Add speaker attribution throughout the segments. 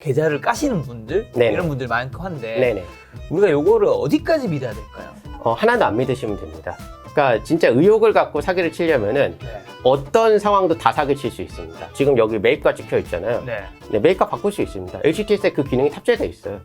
Speaker 1: 계좌를 까시는 분들
Speaker 2: 네네.
Speaker 1: 이런 분들 많고 한데
Speaker 2: 네네.
Speaker 1: 우리가 요거를 어디까지 믿어야 될까요?
Speaker 2: 하나도 안 믿으시면 됩니다. 그러니까 진짜 의혹을 갖고 사기를 치려면은
Speaker 1: 네.
Speaker 2: 어떤 상황도 다 사기칠 수 있습니다. 지금 여기 매입가 찍혀 있잖아요.
Speaker 1: 네.
Speaker 2: 네, 매입가 바꿀 수 있습니다. HTS에 그 기능이 탑재되어 있어요.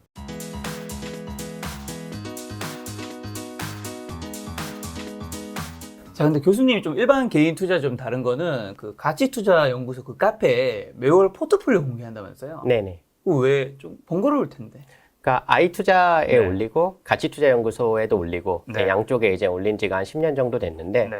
Speaker 1: 자, 근데 교수님이 좀 일반 개인 투자 좀 다른 거는 그 가치 투자 연구소 그 카페에 매월 포트폴리오 공개한다면서요?
Speaker 2: 네네.
Speaker 1: 왜 좀 번거로울 텐데.
Speaker 2: 그러니까 아이투자에
Speaker 1: 네.
Speaker 2: 올리고 가치투자연구소에도 올리고
Speaker 1: 네.
Speaker 2: 양쪽에 이제 올린 지가 한 10년 정도 됐는데
Speaker 1: 네.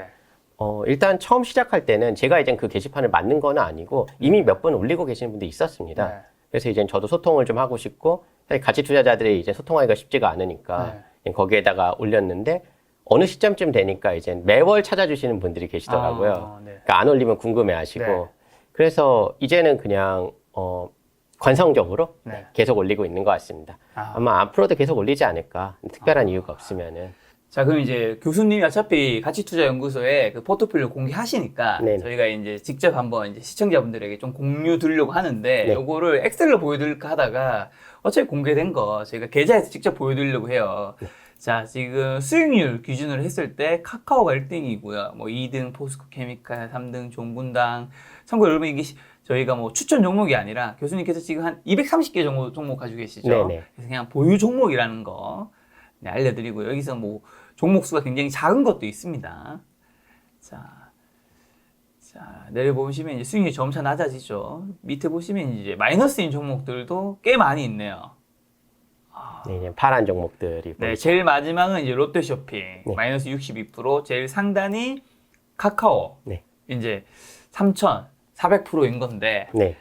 Speaker 2: 일단 처음 시작할 때는 제가 이제 그 게시판을 만든 건 아니고 이미 몇 번 올리고 계시는 분들이 있었습니다.
Speaker 1: 네.
Speaker 2: 그래서 이제 저도 소통을 좀 하고 싶고 사실 가치투자자들이 이제 소통하기가 쉽지가 않으니까 거기에다가 올렸는데 어느 시점쯤 되니까 이제 매월 찾아주시는 분들이 계시더라고요.
Speaker 1: 네.
Speaker 2: 그러니까 안 올리면 궁금해하시고
Speaker 1: 네.
Speaker 2: 그래서 이제는 그냥 관성적으로
Speaker 1: 네.
Speaker 2: 계속 올리고 있는 것 같습니다. 아마 앞으로도 계속 올리지 않을까. 특별한 이유가 없으면은.
Speaker 1: 자, 그럼 이제 교수님이 어차피 가치투자연구소에 그 포트폴리오 공개하시니까
Speaker 2: 네네.
Speaker 1: 저희가 이제 직접 한번 이제 시청자분들에게 좀 공유 드리려고 하는데
Speaker 2: 네.
Speaker 1: 요거를 엑셀로 보여드릴까 하다가 어차피 공개된 거 저희가 계좌에서 직접 보여드리려고 해요.
Speaker 2: 네.
Speaker 1: 자, 지금 수익률 기준으로 했을 때 카카오가 1등이고요. 뭐 2등 포스코케미칼, 3등 종분당. 참고로 여러분 이게 저희가 뭐 추천 종목이 아니라 교수님께서 지금 한 230개 정도 종목 가지고 계시죠.
Speaker 2: 네네.
Speaker 1: 그래서 그냥 보유 종목이라는 거 네, 알려드리고 여기서 뭐 종목 수가 굉장히 작은 것도 있습니다. 자, 내려보시면 이제 수익률이 점차 낮아지죠. 밑에 보시면 이제 마이너스인 종목들도 꽤 많이 있네요.
Speaker 2: 네, 이제 파란 종목들이.
Speaker 1: 네, 제일 마지막은 이제 롯데쇼핑
Speaker 2: 네.
Speaker 1: 마이너스 62%, 제일 상단이 카카오
Speaker 2: 네.
Speaker 1: 이제 3,400%인 건데
Speaker 2: 네.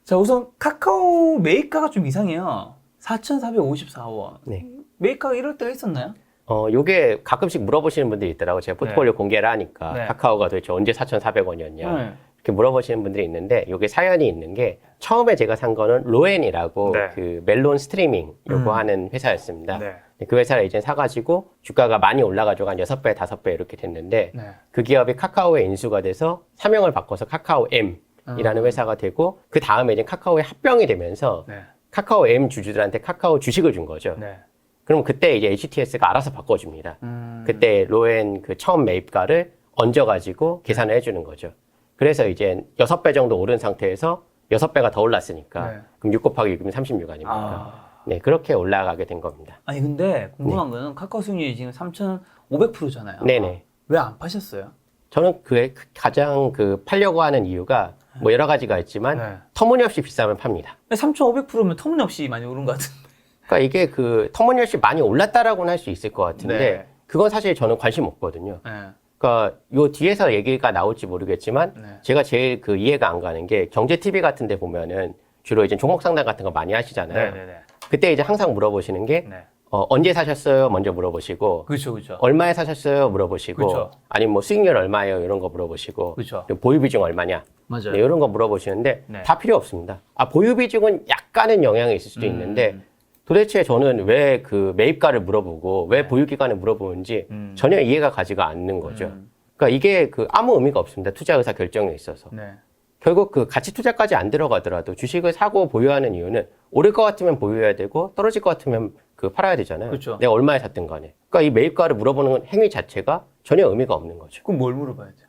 Speaker 1: 자 우선 카카오 매입가가 좀 이상해요. 4,454원.
Speaker 2: 네.
Speaker 1: 매입가가 이럴 때가 있었나요?
Speaker 2: 요게 가끔씩 물어보시는 분들이 있더라고요. 제가 포트폴리오 공개를 하니까
Speaker 1: 네.
Speaker 2: 카카오가 도대체 언제 4,400원이었냐.
Speaker 1: 네.
Speaker 2: 이렇게 물어보시는 분들이 있는데 요게 사연이 있는 게 처음에 제가 산 거는 로엔이라고
Speaker 1: 네.
Speaker 2: 그 멜론 스트리밍 요거 하는 회사였습니다.
Speaker 1: 네.
Speaker 2: 그 회사를 이제 사가지고 주가가 많이 올라가지고 한 6배, 5배 이렇게 됐는데
Speaker 1: 네.
Speaker 2: 그 기업이 카카오에 인수가 돼서 사명을 바꿔서 카카오 M이라는 회사가 되고 그 다음에 이제 카카오에 합병이 되면서
Speaker 1: 네.
Speaker 2: 카카오 M 주주들한테 카카오 주식을 준 거죠.
Speaker 1: 네.
Speaker 2: 그럼 그때 이제 HTS가 알아서 바꿔줍니다. 그때 로엔 그 처음 매입가를 얹어가지고 계산을 해주는 거죠. 그래서 이제 6배 정도 오른 상태에서 6배가 더 올랐으니까
Speaker 1: 네.
Speaker 2: 그럼 6 곱하기 6이면 36 아닙니까? 네, 그렇게 올라가게 된 겁니다.
Speaker 1: 아니 근데 궁금한 거는 카카오 수익률이 지금 3,500%잖아요.
Speaker 2: 네네.
Speaker 1: 왜 안 파셨어요?
Speaker 2: 저는 그 가장 팔려고 하는 이유가 뭐 여러 가지가 있지만
Speaker 1: 네.
Speaker 2: 터무니없이 비싸면 팝니다.
Speaker 1: 3,500%면 터무니없이 많이 오른 것 같은데.
Speaker 2: 그러니까 이게 터무니없이 많이 올랐다라고는 할 수 있을 것 같은데
Speaker 1: 네.
Speaker 2: 그건 사실 저는 관심 없거든요.
Speaker 1: 네.
Speaker 2: 그러니까 요 뒤에서 얘기가 나올지 모르겠지만
Speaker 1: 네.
Speaker 2: 제가 제일 이해가 안 가는 게 경제 TV 같은 데 보면은 주로 이제 종목 상담 같은 거 많이 하시잖아요.
Speaker 1: 네네네.
Speaker 2: 그때 이제 항상 물어보시는 게
Speaker 1: 네.
Speaker 2: 언제 사셨어요? 먼저 물어보시고
Speaker 1: 그렇죠, 그렇죠.
Speaker 2: 얼마에 사셨어요? 물어보시고
Speaker 1: 그쵸.
Speaker 2: 아니면 뭐 수익률 얼마예요? 이런 거 물어보시고
Speaker 1: 그쵸.
Speaker 2: 그리고 보유 비중 얼마냐?
Speaker 1: 맞아요.
Speaker 2: 네, 이런 거 물어보시는데
Speaker 1: 네.
Speaker 2: 다 필요 없습니다. 보유 비중은 약간은 영향이 있을 수도 있는데 도대체 저는 왜 그 매입가를 물어보고 왜 보유 기간을 물어보는지 전혀 이해가 가지가 않는 거죠. 그러니까 이게 아무 의미가 없습니다. 투자 의사 결정에 있어서.
Speaker 1: 네.
Speaker 2: 결국 가치 투자까지 안 들어가더라도 주식을 사고 보유하는 이유는 오를 것 같으면 보유해야 되고 떨어질 것 같으면 팔아야 되잖아요.
Speaker 1: 그렇죠.
Speaker 2: 내가 얼마에 샀든 간에. 그러니까 이 매입가를 물어보는 행위 자체가 전혀 의미가 없는 거죠.
Speaker 1: 그럼 뭘 물어봐야죠?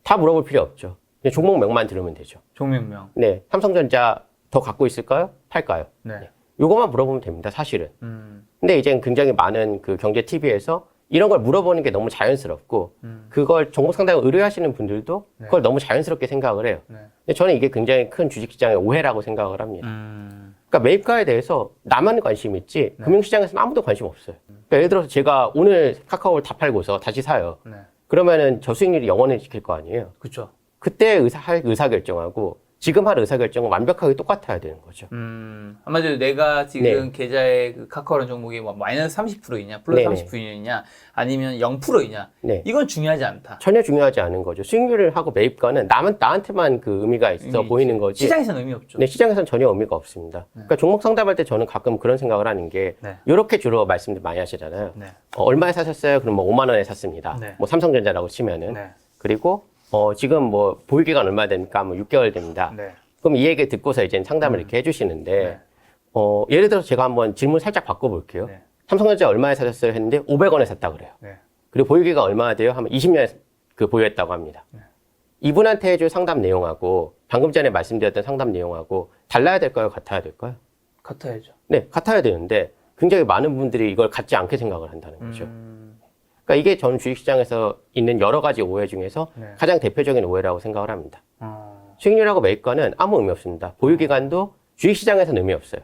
Speaker 2: 다 물어볼 필요 없죠. 그냥 종목명만 들으면 되죠.
Speaker 1: 종명명.
Speaker 2: 네, 삼성전자 더 갖고 있을까요? 팔까요?
Speaker 1: 네.
Speaker 2: 요것만 물어보면 됩니다, 사실은. 근데 이제 굉장히 많은 경제 TV에서 이런 걸 물어보는 게 너무 자연스럽고 그걸 정보 상담을 의뢰하시는 분들도 그걸 너무 자연스럽게 생각을 해요.
Speaker 1: 네.
Speaker 2: 근데 저는 이게 굉장히 큰 주식시장의 오해라고 생각을 합니다. 그러니까 매입가에 대해서 나만 관심 있지 금융시장에서는 아무도 관심 없어요. 그러니까 예를 들어서 제가 오늘 카카오를 다 팔고서 다시 사요.
Speaker 1: 네.
Speaker 2: 그러면은 저수익률이 영원히 지킬 거 아니에요.
Speaker 1: 그렇죠.
Speaker 2: 그때 할 의사결정하고 지금 할 의사결정은 완벽하게 똑같아야 되는 거죠.
Speaker 1: 한마디로 내가 지금
Speaker 2: 네.
Speaker 1: 계좌에 그 카카오라는 종목이 뭐 마이너스 30%이냐, 플러스
Speaker 2: 네네.
Speaker 1: 30%이냐, 아니면 0%이냐.
Speaker 2: 네.
Speaker 1: 이건 중요하지 않다.
Speaker 2: 전혀 중요하지 않은 거죠. 수익률을 하고 매입가는 나한테만 의미가 있어
Speaker 1: 의미
Speaker 2: 보이는 거지.
Speaker 1: 시장에서는 의미 없죠.
Speaker 2: 네, 시장에서는 전혀 의미가 없습니다. 그러니까 종목 상담할 때 저는 가끔 그런 생각을 하는 게
Speaker 1: 네.
Speaker 2: 이렇게 주로 말씀들 많이 하시잖아요.
Speaker 1: 네.
Speaker 2: 얼마에 사셨어요? 그럼 뭐 5만 원에 샀습니다.
Speaker 1: 네.
Speaker 2: 뭐 삼성전자라고 치면은.
Speaker 1: 네.
Speaker 2: 그리고 지금 뭐 보유기간 얼마 됩니까? 뭐 6개월 됩니다.
Speaker 1: 네.
Speaker 2: 그럼 이 얘기 듣고서 이제 상담을 이렇게 해주시는데 예를 들어서 제가 한번 질문 살짝 바꿔볼게요.
Speaker 1: 네.
Speaker 2: 삼성전자 얼마에 사셨어요? 했는데 500원에 샀다 그래요.
Speaker 1: 네.
Speaker 2: 그리고 보유기가 얼마나 돼요? 하면 20년에 보유했다고 합니다.
Speaker 1: 네.
Speaker 2: 이분한테 해줄 상담 내용하고 방금 전에 말씀드렸던 상담 내용하고 달라야 될까요? 같아야 될까요?
Speaker 1: 같아야죠.
Speaker 2: 네, 같아야 되는데 굉장히 많은 분들이 이걸 같지 않게 생각을 한다는 거죠. 그러니까 이게 전 주식시장에서 있는 여러 가지 오해 중에서
Speaker 1: 네.
Speaker 2: 가장 대표적인 오해라고 생각을 합니다.
Speaker 1: 어.
Speaker 2: 수익률하고 매입가는 아무 의미 없습니다. 보유기간도 주식시장에서는 의미 없어요.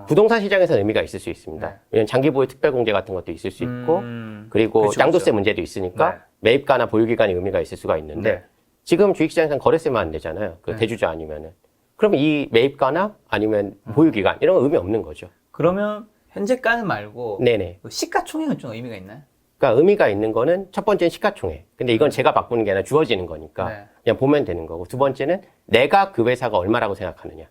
Speaker 2: 부동산 시장에서는 의미가 있을 수 있습니다.
Speaker 1: 네.
Speaker 2: 왜냐하면 장기보유 특별공제 같은 것도 있을 수 있고 그리고
Speaker 1: 그렇죠,
Speaker 2: 양도세
Speaker 1: 그렇죠.
Speaker 2: 문제도 있으니까
Speaker 1: 네.
Speaker 2: 매입가나 보유기간이 의미가 있을 수가 있는데
Speaker 1: 네.
Speaker 2: 지금 주식시장에서는 거래세만 안 되잖아요. 그
Speaker 1: 네.
Speaker 2: 대주주 아니면은. 그러면 이 매입가나 아니면 보유기간 이런 건 의미 없는 거죠.
Speaker 1: 그러면 현재가는 말고
Speaker 2: 네네.
Speaker 1: 그 시가총액은 좀 의미가 있나요?
Speaker 2: 그러니까 의미가 있는 거는 첫 번째는 시가총액. 근데 이건 제가 바꾸는 게 아니라 주어지는 거니까
Speaker 1: 네.
Speaker 2: 그냥 보면 되는 거고. 두 번째는 내가 그 회사가 얼마라고 생각하느냐.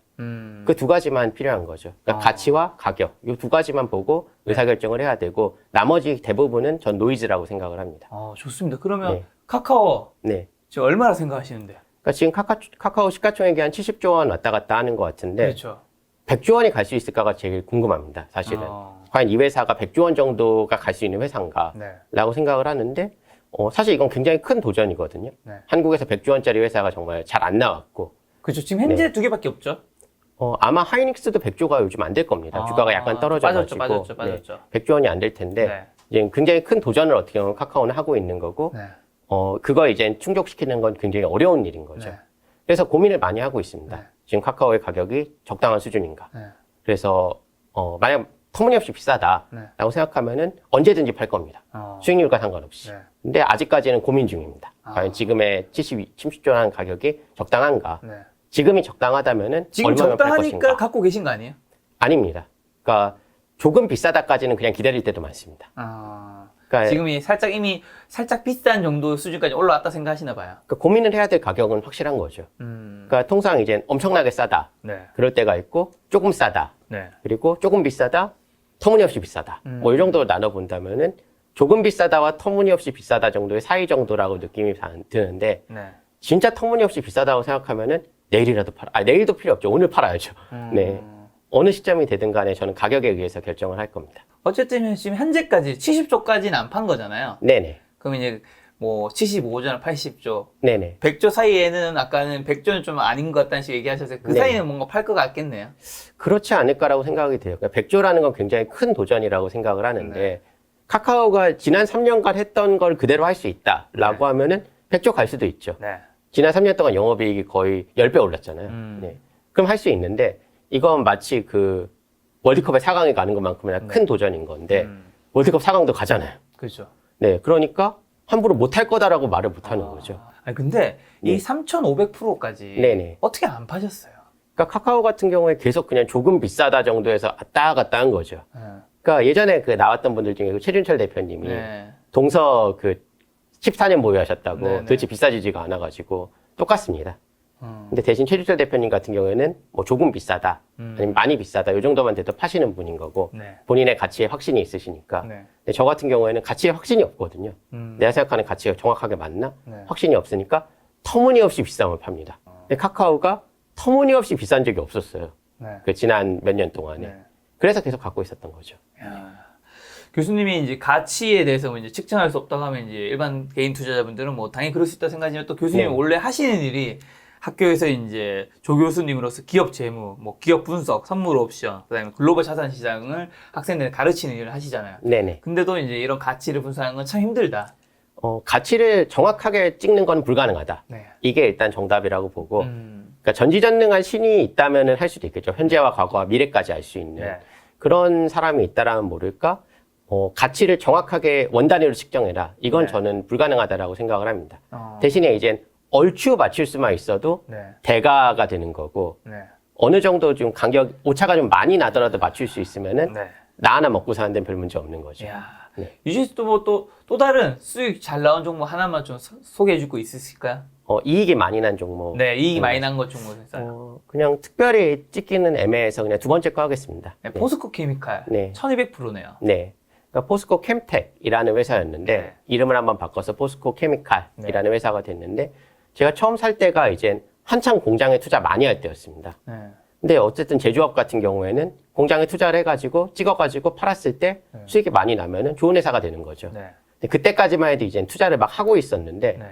Speaker 2: 그 두 가지만 필요한 거죠. 그러니까 가치와 가격. 이 두 가지만 보고 의사결정을 해야 되고 나머지 대부분은 전 노이즈라고 생각을 합니다.
Speaker 1: 좋습니다. 그러면
Speaker 2: 네.
Speaker 1: 카카오
Speaker 2: 네.
Speaker 1: 지금 얼마나 생각하시는데?
Speaker 2: 그러니까 지금 카카오 시가총액이 한 70조 원 왔다 갔다 하는 것 같은데
Speaker 1: 그렇죠.
Speaker 2: 100조 원이 갈 수 있을까가 제일 궁금합니다. 사실은. 과연 이 회사가 100조 원 정도가 갈 수 있는 회사인가
Speaker 1: 네.
Speaker 2: 라고 생각을 하는데 사실 이건 굉장히 큰 도전이거든요.
Speaker 1: 네.
Speaker 2: 한국에서 100조 원짜리 회사가 정말 잘 안 나왔고
Speaker 1: 그렇죠. 지금 현재 두 개밖에 없죠.
Speaker 2: 아마 하이닉스도 100조가 요즘 안 될 겁니다. 주가가 약간 떨어져가지고
Speaker 1: 빠졌죠.
Speaker 2: 100조 원이 안 될 텐데
Speaker 1: 네.
Speaker 2: 이제 굉장히 큰 도전을 어떻게 보면 카카오는 하고 있는 거고
Speaker 1: 네.
Speaker 2: 그걸 이제 충족시키는 건 굉장히 어려운 일인 거죠.
Speaker 1: 네.
Speaker 2: 그래서 고민을 많이 하고 있습니다.
Speaker 1: 네.
Speaker 2: 지금 카카오의 가격이 적당한 수준인가.
Speaker 1: 네.
Speaker 2: 그래서 만약 터무니없이 비싸다라고
Speaker 1: 네.
Speaker 2: 생각하면은 언제든지 팔 겁니다. 수익률과 상관없이.
Speaker 1: 네.
Speaker 2: 근데 아직까지는 고민 중입니다. 과연 지금의 70조라는 가격이 적당한가?
Speaker 1: 네.
Speaker 2: 지금이 적당하다면은
Speaker 1: 지금
Speaker 2: 얼마면 팔
Speaker 1: 적당하니까
Speaker 2: 것인가?
Speaker 1: 갖고 계신 거 아니에요?
Speaker 2: 아닙니다. 그러니까 조금 비싸다까지는 그냥 기다릴 때도 많습니다. 그러니까
Speaker 1: 지금 이미 살짝 비싼 정도 수준까지 올라왔다 생각하시나 봐요.
Speaker 2: 그러니까 고민을 해야 될 가격은 확실한 거죠. 그러니까 통상 이제 엄청나게 싸다.
Speaker 1: 네.
Speaker 2: 그럴 때가 있고 조금 싸다.
Speaker 1: 네.
Speaker 2: 그리고 조금 비싸다. 터무니없이 비싸다. 뭐 이 정도로 나눠본다면은 조금 비싸다와 터무니없이 비싸다 정도의 사이 정도라고 느낌이 드는데
Speaker 1: 네.
Speaker 2: 진짜 터무니없이 비싸다고 생각하면은 내일이라도 내일도 필요 없죠. 오늘 팔아야죠. 네. 어느 시점이 되든 간에 저는 가격에 의해서 결정을 할 겁니다.
Speaker 1: 어쨌든 지금 현재까지 70조까지는 안 판 거잖아요.
Speaker 2: 네네.
Speaker 1: 그럼 이제 뭐 75조나 80조,
Speaker 2: 네네.
Speaker 1: 100조 사이에는 아까는 100조는 좀 아닌 것 같다는 식으로 얘기하셔서 그
Speaker 2: 네.
Speaker 1: 사이에는 뭔가 팔 것 같겠네요.
Speaker 2: 그렇지 않을까라고 생각이 돼요. 그러니까 100조라는 건 굉장히 큰 도전이라고 생각을 하는데
Speaker 1: 네.
Speaker 2: 카카오가 지난 3년간 했던 걸 그대로 할 수 있다라고 하면은 100조 갈 수도 있죠.
Speaker 1: 네.
Speaker 2: 지난 3년 동안 영업이익이 거의 10배 올랐잖아요. 네. 그럼 할 수 있는데 이건 마치 그 월드컵에 4강에 가는 것만큼이나 큰 도전인 건데 월드컵 4강도 가잖아요.
Speaker 1: 그렇죠.
Speaker 2: 네. 그러니까 함부로 못할 거다라고 말을 못하는 거죠.
Speaker 1: 아니 근데
Speaker 2: 네.
Speaker 1: 이 3,500%까지
Speaker 2: 네네.
Speaker 1: 어떻게 안 파셨어요?
Speaker 2: 그러니까 카카오 같은 경우에 계속 그냥 조금 비싸다 정도에서 왔다 갔다 한 거죠.
Speaker 1: 네.
Speaker 2: 그러니까 예전에 그 나왔던 분들 중에 그 최준철 대표님이
Speaker 1: 네.
Speaker 2: 동서 그 14년 보유하셨다고
Speaker 1: 네네.
Speaker 2: 도대체 비싸지지가 않아가지고 똑같습니다. 근데 대신 최준철 대표님 같은 경우에는 뭐 조금 비싸다 아니면 많이 비싸다 이 정도만 돼도 파시는 분인 거고
Speaker 1: 네.
Speaker 2: 본인의 가치에 확신이 있으시니까
Speaker 1: 네.
Speaker 2: 근데 저 같은 경우에는 가치에 확신이 없거든요. 내가 생각하는 가치가 정확하게 맞나?
Speaker 1: 네.
Speaker 2: 확신이 없으니까 터무니없이 비싸면 팝니다. 근데 카카오가 터무니없이 비싼 적이 없었어요.
Speaker 1: 네.
Speaker 2: 그 지난 몇 년 동안에.
Speaker 1: 네.
Speaker 2: 그래서 계속 갖고 있었던 거죠.
Speaker 1: 야. 교수님이 이제 가치에 대해서 뭐 이제 측정할 수 없다고 하면 이제 일반 개인 투자자분들은 뭐 당연히 그럴 수 있다 생각하지만 또 교수님이
Speaker 2: 네.
Speaker 1: 원래 하시는 일이 학교에서 이제 조교수님으로서 기업 재무, 뭐 기업 분석, 선물 옵션, 그다음에 글로벌 자산 시장을 학생들에 가르치는 일을 하시잖아요.
Speaker 2: 네네.
Speaker 1: 근데도 이제 이런 가치를 분석하는 건 참 힘들다.
Speaker 2: 가치를 정확하게 찍는 건 불가능하다.
Speaker 1: 네.
Speaker 2: 이게 일단 정답이라고 보고, 그러니까 전지전능한 신이 있다면은 할 수도 있겠죠. 현재와 과거와 미래까지 알 수 있는
Speaker 1: 네.
Speaker 2: 그런 사람이 있다라면 모를까. 가치를 정확하게 원단위로 측정해라. 이건
Speaker 1: 네.
Speaker 2: 저는 불가능하다라고 생각을 합니다. 대신에 이젠 얼추 맞출 수만 있어도
Speaker 1: 네.
Speaker 2: 대가가 되는 거고,
Speaker 1: 네.
Speaker 2: 어느 정도 좀 오차가 좀 많이 나더라도 맞출 수 있으면은
Speaker 1: 네.
Speaker 2: 나 하나 먹고 사는 데는 별 문제 없는 거죠.
Speaker 1: 야.
Speaker 2: 네.
Speaker 1: 유진씨 또 다른 수익 잘 나온 종목 하나만 좀 소개해 줄 거 있으실까요?
Speaker 2: 이익이 많이 난 종목.
Speaker 1: 네, 이익이 많이 난 것 종목 있어요.
Speaker 2: 그냥 특별히 찍기는 애매해서 그냥 두 번째 거 하겠습니다.
Speaker 1: 네, 포스코 케미칼
Speaker 2: 네.
Speaker 1: 1200%네요.
Speaker 2: 네. 그러니까 포스코 캠텍이라는 회사였는데
Speaker 1: 네.
Speaker 2: 이름을 한번 바꿔서 포스코 케미칼이라는 회사가 됐는데 제가 처음 살 때가 이제 한창 공장에 투자 많이 할 때였습니다.
Speaker 1: 네.
Speaker 2: 근데 어쨌든 제조업 같은 경우에는 공장에 투자를 해가지고 찍어가지고 팔았을 때 수익이 많이 나면은 좋은 회사가 되는 거죠.
Speaker 1: 네.
Speaker 2: 근데 그때까지만 해도 이제 투자를 막 하고 있었는데
Speaker 1: 네.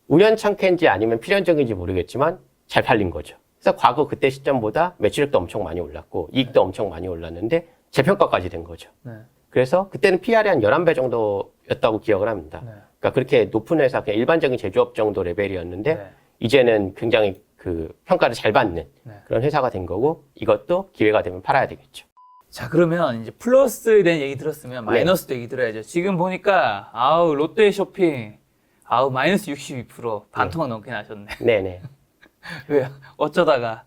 Speaker 2: 우연찮게인지 아니면 필연적인지 모르겠지만 잘 팔린 거죠. 그래서 과거 그때 시점보다 매출액도 엄청 많이 올랐고 이익도 엄청 많이 올랐는데 재평가까지 된 거죠.
Speaker 1: 네.
Speaker 2: 그래서 그때는 PR이 한 11배 정도였다고 기억을 합니다.
Speaker 1: 네.
Speaker 2: 그러니까 그렇게 높은 회사, 그냥 일반적인 제조업 정도 레벨이었는데
Speaker 1: 네.
Speaker 2: 이제는 굉장히 그 평가를 잘 받는
Speaker 1: 네.
Speaker 2: 그런 회사가 된 거고 이것도 기회가 되면 팔아야 되겠죠.
Speaker 1: 자, 그러면 이제 플러스에 대한 얘기 들었으면 마이너스도 얘기 들어야죠. 지금 보니까 아우 롯데쇼핑 아우 마이너스 62% 반토막 넘게 나셨네.
Speaker 2: 네네.
Speaker 1: 왜요? 어쩌다가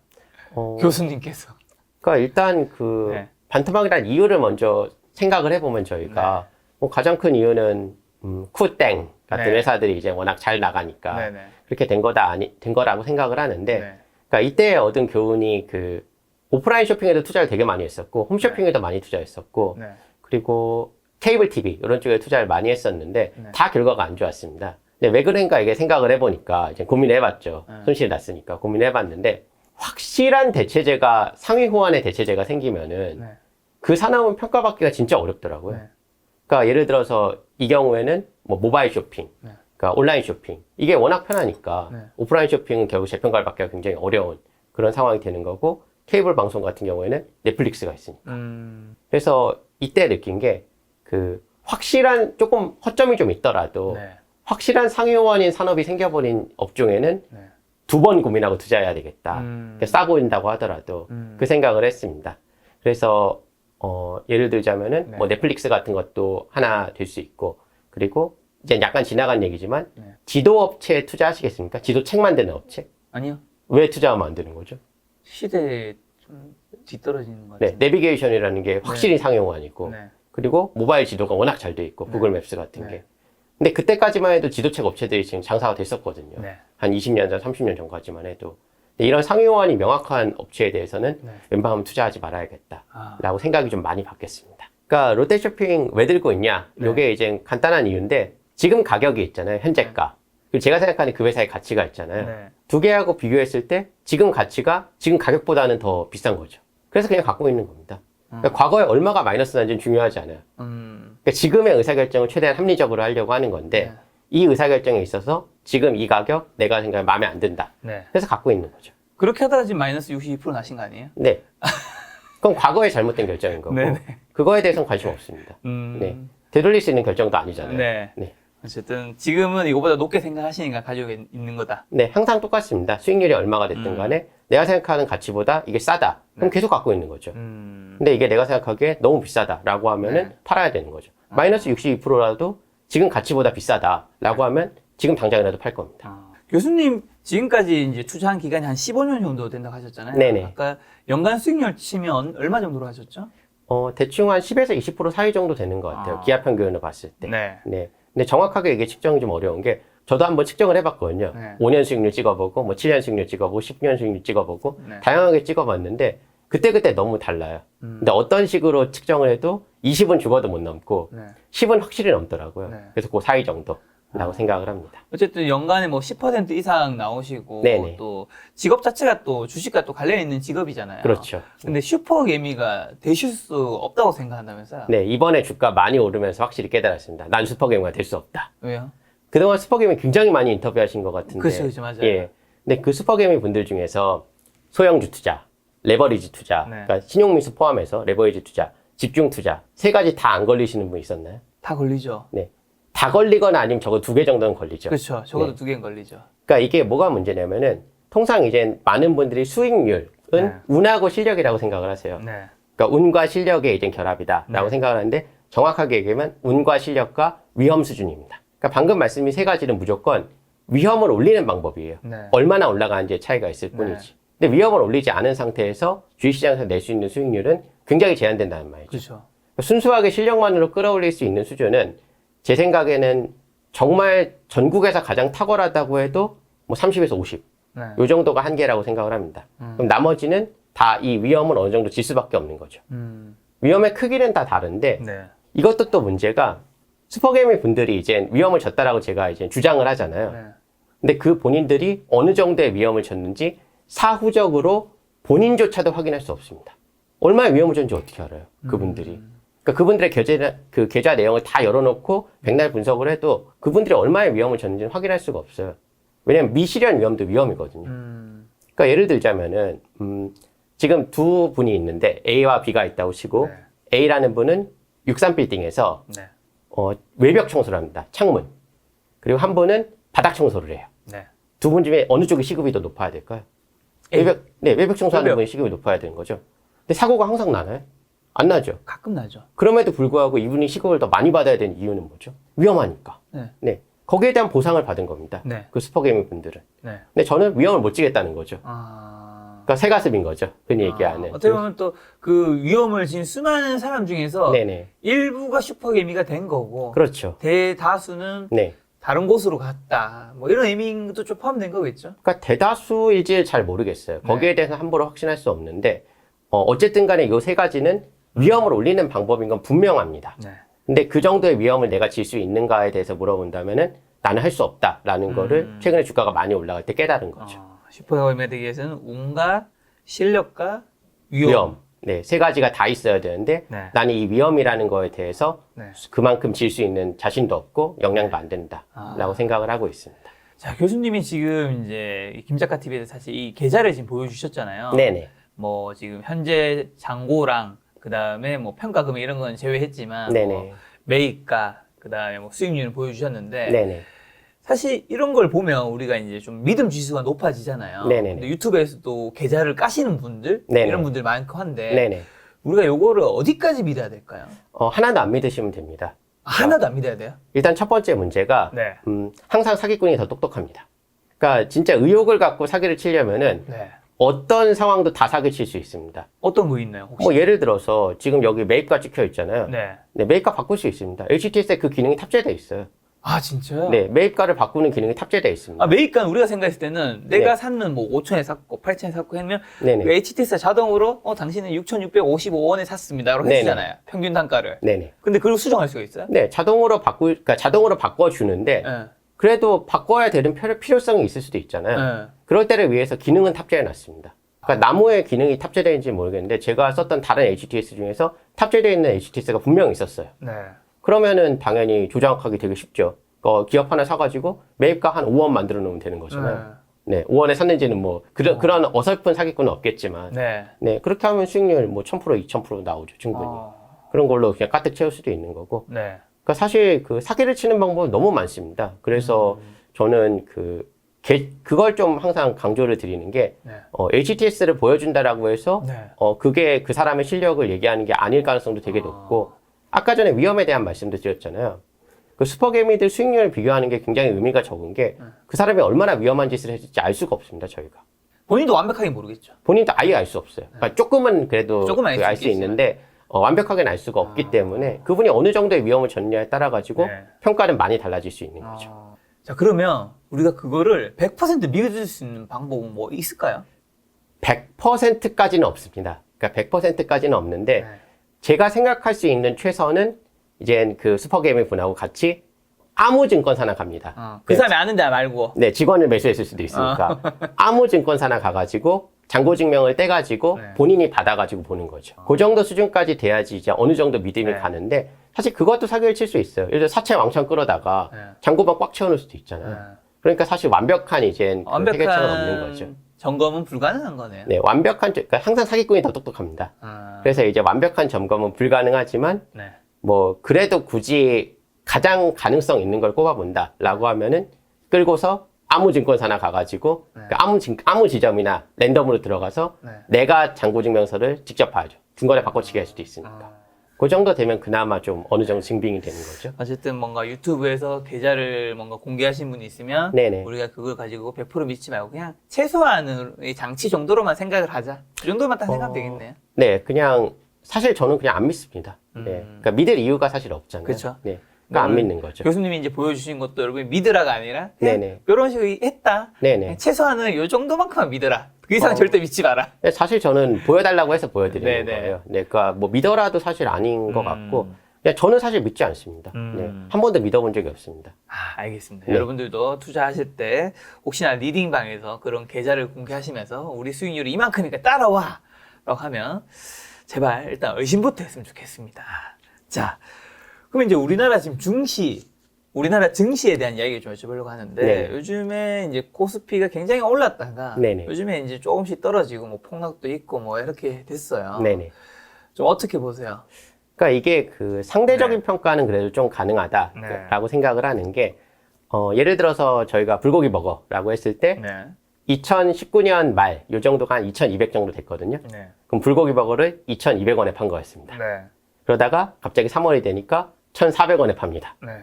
Speaker 2: 어,
Speaker 1: 교수님께서.
Speaker 2: 그러니까 일단 그
Speaker 1: 네.
Speaker 2: 반토막이라는 이유를 먼저 생각을 해보면 저희가 뭐 가장 큰 이유는 쿠땡 같은
Speaker 1: 네.
Speaker 2: 회사들이 이제 워낙 잘 나가니까
Speaker 1: 네네.
Speaker 2: 그렇게 된 거라고 생각을 하는데
Speaker 1: 네.
Speaker 2: 그러니까 이때 얻은 교훈이 그 오프라인 쇼핑에도 투자를 되게 많이 했었고 홈쇼핑에도 많이 투자했었고
Speaker 1: 네.
Speaker 2: 그리고 케이블 TV 이런 쪽에 투자를 많이 했었는데
Speaker 1: 네.
Speaker 2: 다 결과가 안 좋았습니다. 근데 왜 그런가 이게 생각을 해보니까 이제 고민해봤죠. 손실이 났으니까 고민해봤는데 확실한 대체제가 상위 호환의 대체제가 생기면은
Speaker 1: 네.
Speaker 2: 그 산업은 평가받기가 진짜 어렵더라고요.
Speaker 1: 네.
Speaker 2: 그러니까 예를 들어서 이 경우에는 뭐 모바일 쇼핑,
Speaker 1: 네.
Speaker 2: 그러니까 온라인 쇼핑 이게 워낙 편하니까
Speaker 1: 네.
Speaker 2: 오프라인 쇼핑은 결국 재평가를 받기가 굉장히 어려운 그런 상황이 되는 거고 케이블 방송 같은 경우에는 넷플릭스가 있으니까. 그래서 이때 느낀 게 그 확실한 조금 허점이 좀 있더라도
Speaker 1: 네.
Speaker 2: 확실한 상위호환인 산업이 생겨버린 업종에는
Speaker 1: 네.
Speaker 2: 2번 고민하고 투자해야 되겠다. 그러니까 싸 보인다고 하더라도 그 생각을 했습니다. 그래서 예를 들자면은
Speaker 1: 네.
Speaker 2: 뭐 넷플릭스 같은 것도 하나 될 수 있고 그리고 이제 약간 지나간 얘기지만
Speaker 1: 네.
Speaker 2: 지도 업체에 투자하시겠습니까? 지도 책 만드는 업체?
Speaker 1: 아니요.
Speaker 2: 왜 투자하면 안 되는 거죠?
Speaker 1: 시대에 좀 뒤떨어지는 것
Speaker 2: 네,
Speaker 1: 같은데.
Speaker 2: 내비게이션이라는 게 확실히 상용화이고
Speaker 1: 네.
Speaker 2: 그리고 모바일 지도가 워낙 잘 돼 있고 구글 맵스 같은
Speaker 1: 네.
Speaker 2: 게. 근데 그때까지만 해도 지도책 업체들이 지금 장사가 됐었거든요.
Speaker 1: 네.
Speaker 2: 한 20년 전, 30년 전까지만 해도. 근데 이런 상용화이 명확한 업체에 대해서는
Speaker 1: 네.
Speaker 2: 웬만하면 투자하지 말아야겠다.
Speaker 1: 아.
Speaker 2: 라고 생각이 좀 많이 바뀌었습니다. 그러니까 롯데쇼핑 왜 들고 있냐?
Speaker 1: 네.
Speaker 2: 이게 이제 간단한 이유인데 지금 가격이 있잖아요. 현재가. 그리고 제가 생각하는 그 회사의 가치가 있잖아요.
Speaker 1: 네.
Speaker 2: 두 개하고 비교했을 때 지금 가치가 지금 가격보다는 더 비싼 거죠. 그래서 그냥 갖고 있는 겁니다. 그러니까 과거에 얼마가 마이너스 난지는 중요하지 않아요. 그러니까 지금의 의사결정을 최대한 합리적으로 하려고 하는 건데
Speaker 1: 네.
Speaker 2: 이 의사결정에 있어서 지금 이 가격 내가 생각에 마음에 안 든다.
Speaker 1: 네.
Speaker 2: 그래서 갖고 있는 거죠.
Speaker 1: 그렇게 하다가 지금 마이너스 62% 나신 거 아니에요?
Speaker 2: 네. 그건 과거에 잘못된 결정인 거고
Speaker 1: 네네.
Speaker 2: 그거에 대해서는 관심 없습니다. 네. 되돌릴 수 있는 결정도 아니잖아요.
Speaker 1: 네.
Speaker 2: 네.
Speaker 1: 어쨌든 지금은 이거보다 높게 생각하시니까 가지고 있는 거다.
Speaker 2: 네, 항상 똑같습니다. 수익률이 얼마가 됐든 간에 내가 생각하는 가치보다 이게 싸다. 그럼 계속 갖고 있는 거죠. 근데 이게 내가 생각하기에 너무 비싸다라고 하면은
Speaker 1: 네.
Speaker 2: 팔아야 되는 거죠. 마이너스 62%라도 지금 가치보다 비싸다라고 하면 지금 당장이라도 팔 겁니다.
Speaker 1: 교수님 지금까지 이제 투자한 기간이 한 15년 정도 된다고 하셨잖아요.
Speaker 2: 네네.
Speaker 1: 아까 연간 수익률 치면 얼마 정도로 하셨죠?
Speaker 2: 대충 한 10에서 20% 사이 정도 되는 것 같아요. 기하 평균을 봤을 때.
Speaker 1: 네.
Speaker 2: 네. 근데 정확하게 이게 측정이 좀 어려운 게 저도 한번 측정을 해봤거든요.
Speaker 1: 네.
Speaker 2: 5년 수익률 찍어보고, 뭐 7년 수익률 찍어보고, 10년 수익률 찍어보고,
Speaker 1: 네.
Speaker 2: 다양하게 찍어봤는데 그때그때 너무 달라요. 근데 어떤 식으로 측정을 해도 20은 죽어도 못 넘고
Speaker 1: 네.
Speaker 2: 10은 확실히 넘더라고요.
Speaker 1: 네.
Speaker 2: 그래서 그 사이 정도라고 생각을 합니다.
Speaker 1: 어쨌든 연간에 뭐 10% 이상 나오시고
Speaker 2: 네네.
Speaker 1: 또 직업 자체가 또 주식과 또 관련 있는 직업이잖아요.
Speaker 2: 그렇죠.
Speaker 1: 근데 슈퍼개미가 되실 수 없다고 생각한다면서요?
Speaker 2: 네, 이번에 주가 많이 오르면서 확실히 깨달았습니다. 난 슈퍼게임가 될 수 없다.
Speaker 1: 왜요?
Speaker 2: 그동안 슈퍼게임이 굉장히 많이 인터뷰하신 것 같은데.
Speaker 1: 그렇죠, 맞아요.
Speaker 2: 예. 근데 그 슈퍼게임 분들 중에서 소형주 투자, 레버리지 투자,
Speaker 1: 네.
Speaker 2: 그러니까 신용미수 포함해서 레버리지 투자, 집중 투자 세 가지 다 안 걸리시는 분 있었나요?
Speaker 1: 다 걸리죠.
Speaker 2: 네. 다 걸리거나 아니면 적어도 2개 정도는 걸리죠.
Speaker 1: 그렇죠. 적어도
Speaker 2: 네.
Speaker 1: 2개는 걸리죠.
Speaker 2: 그러니까 이게 뭐가 문제냐면은 통상 이제 많은 분들이 수익률은
Speaker 1: 네.
Speaker 2: 운하고 실력이라고 생각을 하세요.
Speaker 1: 네.
Speaker 2: 그러니까 운과 실력의 이제 결합이다라고
Speaker 1: 네.
Speaker 2: 생각을 하는데 정확하게 얘기하면 운과 실력과 위험 수준입니다. 그러니까 방금 말씀이 세 가지는 무조건 위험을 올리는 방법이에요.
Speaker 1: 네.
Speaker 2: 얼마나 올라가는지의 차이가 있을 뿐이지. 근데 위험을 올리지 않은 상태에서 주식시장에서 낼 수 있는 수익률은 굉장히 제한된다는 말이죠.
Speaker 1: 그렇죠.
Speaker 2: 순수하게 실력만으로 끌어올릴 수 있는 수준은 제 생각에는 정말 전국에서 가장 탁월하다고 해도 뭐 30에서 50.
Speaker 1: 네.
Speaker 2: 요 정도가 한계라고 생각을 합니다. 그럼 나머지는 다 이 위험을 어느 정도 질 수밖에 없는 거죠. 위험의 크기는 다 다른데
Speaker 1: 네.
Speaker 2: 이것도 또 문제가 슈퍼게임의 분들이 이제 위험을 졌다라고 제가 이제 주장을 하잖아요.
Speaker 1: 네.
Speaker 2: 근데 그 본인들이 어느 정도의 위험을 졌는지 사후적으로 본인조차도 확인할 수 없습니다. 얼마나 위험을 줬는지 어떻게 알아요? 그분들이. 그러니까 그분들의 계좌 내용을 다 열어놓고 백날 분석을 해도 그분들이 얼마나 위험을 줬는지는 확인할 수가 없어요. 왜냐면 미실현 위험도 위험이거든요. 그러니까 예를 들자면은 지금 두 분이 있는데 A와 B가 있다고 치고
Speaker 1: 네.
Speaker 2: A라는 분은 63빌딩에서
Speaker 1: 네.
Speaker 2: 외벽 청소를 합니다. 창문. 그리고 한 분은 바닥 청소를 해요.
Speaker 1: 네.
Speaker 2: 두 분 중에 어느 쪽이 시급이 더 높아야 될까요? 외벽 청소하는 분이 시급이 높아야 되는 거죠. 근데 사고가 항상 나나요? 안 나죠.
Speaker 1: 가끔 나죠.
Speaker 2: 그럼에도 불구하고 이분이 시급을 더 많이 받아야 되는 이유는 뭐죠? 위험하니까.
Speaker 1: 네.
Speaker 2: 네. 거기에 대한 보상을 받은 겁니다.
Speaker 1: 네.
Speaker 2: 그 슈퍼게이밍 분들은.
Speaker 1: 네.
Speaker 2: 근데 저는 위험을 못 지겠다는 거죠. 그러니까 새가슴인 거죠. 흔히 얘기하는.
Speaker 1: 어떻게 보면 또 그 위험을 지닌 수많은 사람 중에서
Speaker 2: 네네.
Speaker 1: 일부가 슈퍼개미가 된 거고
Speaker 2: 그렇죠.
Speaker 1: 대다수는
Speaker 2: 네.
Speaker 1: 다른 곳으로 갔다. 뭐 이런 의미도 좀 포함된 거겠죠?
Speaker 2: 그러니까 대다수일지 잘 모르겠어요. 거기에 대해서 함부로 확신할 수 없는데 어쨌든 간에 이 세 가지는 위험을 올리는 방법인 건 분명합니다.
Speaker 1: 네.
Speaker 2: 근데 그 정도의 위험을 내가 질 수 있는가에 대해서 물어본다면은 나는 할 수 없다라는 거를 최근에 주가가 많이 올라갈 때 깨달은 거죠.
Speaker 1: 슈퍼개미가 되기 위해서는 운과 실력과 위험.
Speaker 2: 위험. 네, 세 가지가 다 있어야 되는데
Speaker 1: 네.
Speaker 2: 나는 이 위험이라는 거에 대해서
Speaker 1: 네.
Speaker 2: 그만큼 질 수 있는 자신도 없고 역량도 안 된다라고 생각을 하고 있습니다.
Speaker 1: 자, 교수님이 지금 이제 김작가 TV에서 사실 이 계좌를 지금 보여주셨잖아요.
Speaker 2: 네네.
Speaker 1: 뭐 지금 현재 잔고랑 그 다음에 뭐 평가 금액 이런 건 제외했지만
Speaker 2: 네네.
Speaker 1: 뭐 매입가 그 다음에 뭐 수익률을 보여주셨는데
Speaker 2: 네네.
Speaker 1: 사실 이런 걸 보면 우리가 이제 좀 믿음 지수가 높아지잖아요.
Speaker 2: 네네네.
Speaker 1: 근데 유튜브에서도 계좌를 까시는 분들
Speaker 2: 네네.
Speaker 1: 이런 분들 많고 한데
Speaker 2: 네네.
Speaker 1: 우리가 요거를 어디까지 믿어야 될까요?
Speaker 2: 하나도 안 믿으시면 됩니다.
Speaker 1: 하나도 안 믿어야 돼요?
Speaker 2: 일단 첫 번째 문제가
Speaker 1: 네.
Speaker 2: 항상 사기꾼이 더 똑똑합니다. 그러니까 진짜 의욕을 갖고 사기를 치려면은
Speaker 1: 네.
Speaker 2: 어떤 상황도 다 사기 칠 수 있습니다.
Speaker 1: 어떤 거 있나요, 혹시?
Speaker 2: 뭐 예를 들어서 지금 여기 매입가 찍혀 있잖아요.
Speaker 1: 네.
Speaker 2: 네, 매입가 바꿀 수 있습니다. HTS에 그 기능이 탑재되어 있어요.
Speaker 1: 아, 진짜요?
Speaker 2: 네, 매입가를 바꾸는 기능이 탑재되어 있습니다.
Speaker 1: 아, 매입가는 우리가 생각했을 때는 내가
Speaker 2: 네.
Speaker 1: 샀는 뭐 5천에 샀고 8천에 샀고 하면
Speaker 2: 네네.
Speaker 1: 그 HTS가 자동으로 당신은 6,655원에 샀습니다. 라고
Speaker 2: 네네.
Speaker 1: 해주잖아요. 평균 단가를.
Speaker 2: 네네.
Speaker 1: 근데 그걸 수정할 수가 있어요?
Speaker 2: 네, 그러니까 자동으로 바꿔주는데
Speaker 1: 네.
Speaker 2: 그래도 바꿔야 되는 필요성이 있을 수도 있잖아요.
Speaker 1: 네.
Speaker 2: 그럴 때를 위해서 기능은 탑재해 놨습니다. 그러니까 나무의 기능이 탑재되어 있는지 모르겠는데 제가 썼던 다른 HTS 중에서 탑재되어 있는 HTS가 분명히 있었어요.
Speaker 1: 네.
Speaker 2: 그러면은 당연히 조작하기 되게 쉽죠. 기업 하나 사가지고 매입가 한 5원 만들어 놓으면 되는 거잖아요. 네, 5원에 샀는지는 뭐 그런 어설픈 사기꾼은 없겠지만
Speaker 1: 네.
Speaker 2: 네, 그렇게 하면 수익률 뭐 1000%, 2000% 나오죠, 충분히. 그런 걸로 그냥 가득 채울 수도 있는 거고.
Speaker 1: 네.
Speaker 2: 그러니까 사실 그 사기를 치는 방법은 너무 많습니다. 그래서 저는 그걸 좀 항상 강조를 드리는 게,
Speaker 1: 네.
Speaker 2: HTS를 보여준다라고 해서,
Speaker 1: 네.
Speaker 2: 그게 그 사람의 실력을 얘기하는 게 아닐 가능성도 되게 높고, 아까 전에 위험에 대한 말씀도 드렸잖아요. 그 슈퍼개미들 수익률을 비교하는 게 굉장히 의미가 적은 게, 그 사람이 얼마나 위험한 짓을 했을지 알 수가 없습니다, 저희가.
Speaker 1: 본인도 완벽하게 모르겠죠.
Speaker 2: 본인도 아예 알 수 없어요. 그러니까 조금은 그래도
Speaker 1: 조금은 알
Speaker 2: 알
Speaker 1: 수
Speaker 2: 수
Speaker 1: 있겠지만.
Speaker 2: 있는데, 완벽하게는 알 수가 없기 때문에, 그분이 어느 정도의 위험을 졌냐에 따라가지고,
Speaker 1: 네.
Speaker 2: 평가는 많이 달라질 수 있는 거죠.
Speaker 1: 자, 그러면 우리가 그거를 100% 믿을 수 있는 방법은 뭐 있을까요?
Speaker 2: 100%까지는 없습니다. 그러니까 100%까지는 없는데
Speaker 1: 네.
Speaker 2: 제가 생각할 수 있는 최선은 이제 그 슈퍼게이밍 분하고 같이 아무 증권사나 갑니다.
Speaker 1: 그
Speaker 2: 네.
Speaker 1: 사람이 아는데 말고.
Speaker 2: 네, 직원을 매수했을 수도 있으니까 아무 증권사나 가가지고 잔고증명을 떼가지고
Speaker 1: 네.
Speaker 2: 본인이 받아가지고 보는 거죠. 그 정도 수준까지 돼야지 이제 어느 정도 믿음이
Speaker 1: 네.
Speaker 2: 가는데 사실 그것도 사기를 칠 수 있어요. 예를 들어 사채 왕창 끌어다가
Speaker 1: 네.
Speaker 2: 잔고만 꽉 채워놓을 수도 있잖아요.
Speaker 1: 네.
Speaker 2: 그러니까 사실 완벽한 이제 그 해결책은 없는
Speaker 1: 완벽한
Speaker 2: 거죠.
Speaker 1: 점검은 불가능한 거네요.
Speaker 2: 네, 그러니까 항상 사기꾼이 더 똑똑합니다. 그래서 이제 완벽한 점검은 불가능하지만
Speaker 1: 네.
Speaker 2: 뭐 그래도 굳이 가장 가능성 있는 걸 꼽아본다라고 하면은 끌고서 아무 증권사나 가가지고
Speaker 1: 네.
Speaker 2: 그 아무 지점이나 랜덤으로 들어가서
Speaker 1: 네.
Speaker 2: 내가 잔고증명서를 직접 봐야죠. 중간에 바꿔치기 할 수도 있으니까. 그 정도 되면 그나마 좀 어느 정도 증빙이 되는 거죠.
Speaker 1: 어쨌든 뭔가 유튜브에서 계좌를 뭔가 공개하신 분이 있으면
Speaker 2: 네네.
Speaker 1: 우리가 그걸 가지고 100% 믿지 말고 그냥 최소한의 장치 정도로만 생각을 하자. 그 정도만 딱 생각하면 되겠네요.
Speaker 2: 네, 그냥 사실 저는 그냥 안 믿습니다. 네, 그러니까 믿을 이유가 사실 없잖아요.
Speaker 1: 그쵸.
Speaker 2: 네, 그러니까 안 믿는 거죠.
Speaker 1: 교수님이 이제 보여주신 것도 여러분이 믿으라가 아니라 그냥
Speaker 2: 네네.
Speaker 1: 이런 식으로 했다.
Speaker 2: 네네.
Speaker 1: 최소한은 이 정도만큼만 믿어라. 그 이상 절대 믿지 마라.
Speaker 2: 네, 사실 저는 보여달라고 해서 보여드리는
Speaker 1: 네네.
Speaker 2: 거예요. 네, 그러니까 뭐 믿어라도 사실 아닌 것 같고 그냥 저는 사실 믿지 않습니다. 네. 한 번도 믿어본 적이 없습니다.
Speaker 1: 알겠습니다.
Speaker 2: 네.
Speaker 1: 여러분들도 투자하실 때 혹시나 리딩방에서 그런 계좌를 공개하시면서 우리 수익률이 이만큼이니까 따라와! 라고 하면 제발 일단 의심부터 했으면 좋겠습니다. 자, 그럼 이제 우리나라 지금 우리나라 증시에 대한 이야기를 좀 여쭤보려고 하는데
Speaker 2: 네.
Speaker 1: 요즘에 이제 코스피가 굉장히 올랐다가
Speaker 2: 네네.
Speaker 1: 요즘에 이제 조금씩 떨어지고 뭐 폭락도 있고 뭐 이렇게 됐어요.
Speaker 2: 네네.
Speaker 1: 좀 어떻게 보세요?
Speaker 2: 그러니까 이게 그 상대적인
Speaker 1: 네.
Speaker 2: 평가는 그래도 좀 가능하다라고
Speaker 1: 네.
Speaker 2: 생각을 하는 게, 예를 들어서 저희가 불고기 버거라고 했을 때,
Speaker 1: 네.
Speaker 2: 2019년 말, 요 정도가 한 2,200 정도 됐거든요.
Speaker 1: 네.
Speaker 2: 그럼 불고기 버거를 2,200원에 판 거였습니다.
Speaker 1: 네.
Speaker 2: 그러다가 갑자기 3월이 되니까 1,400원에 팝니다.
Speaker 1: 네.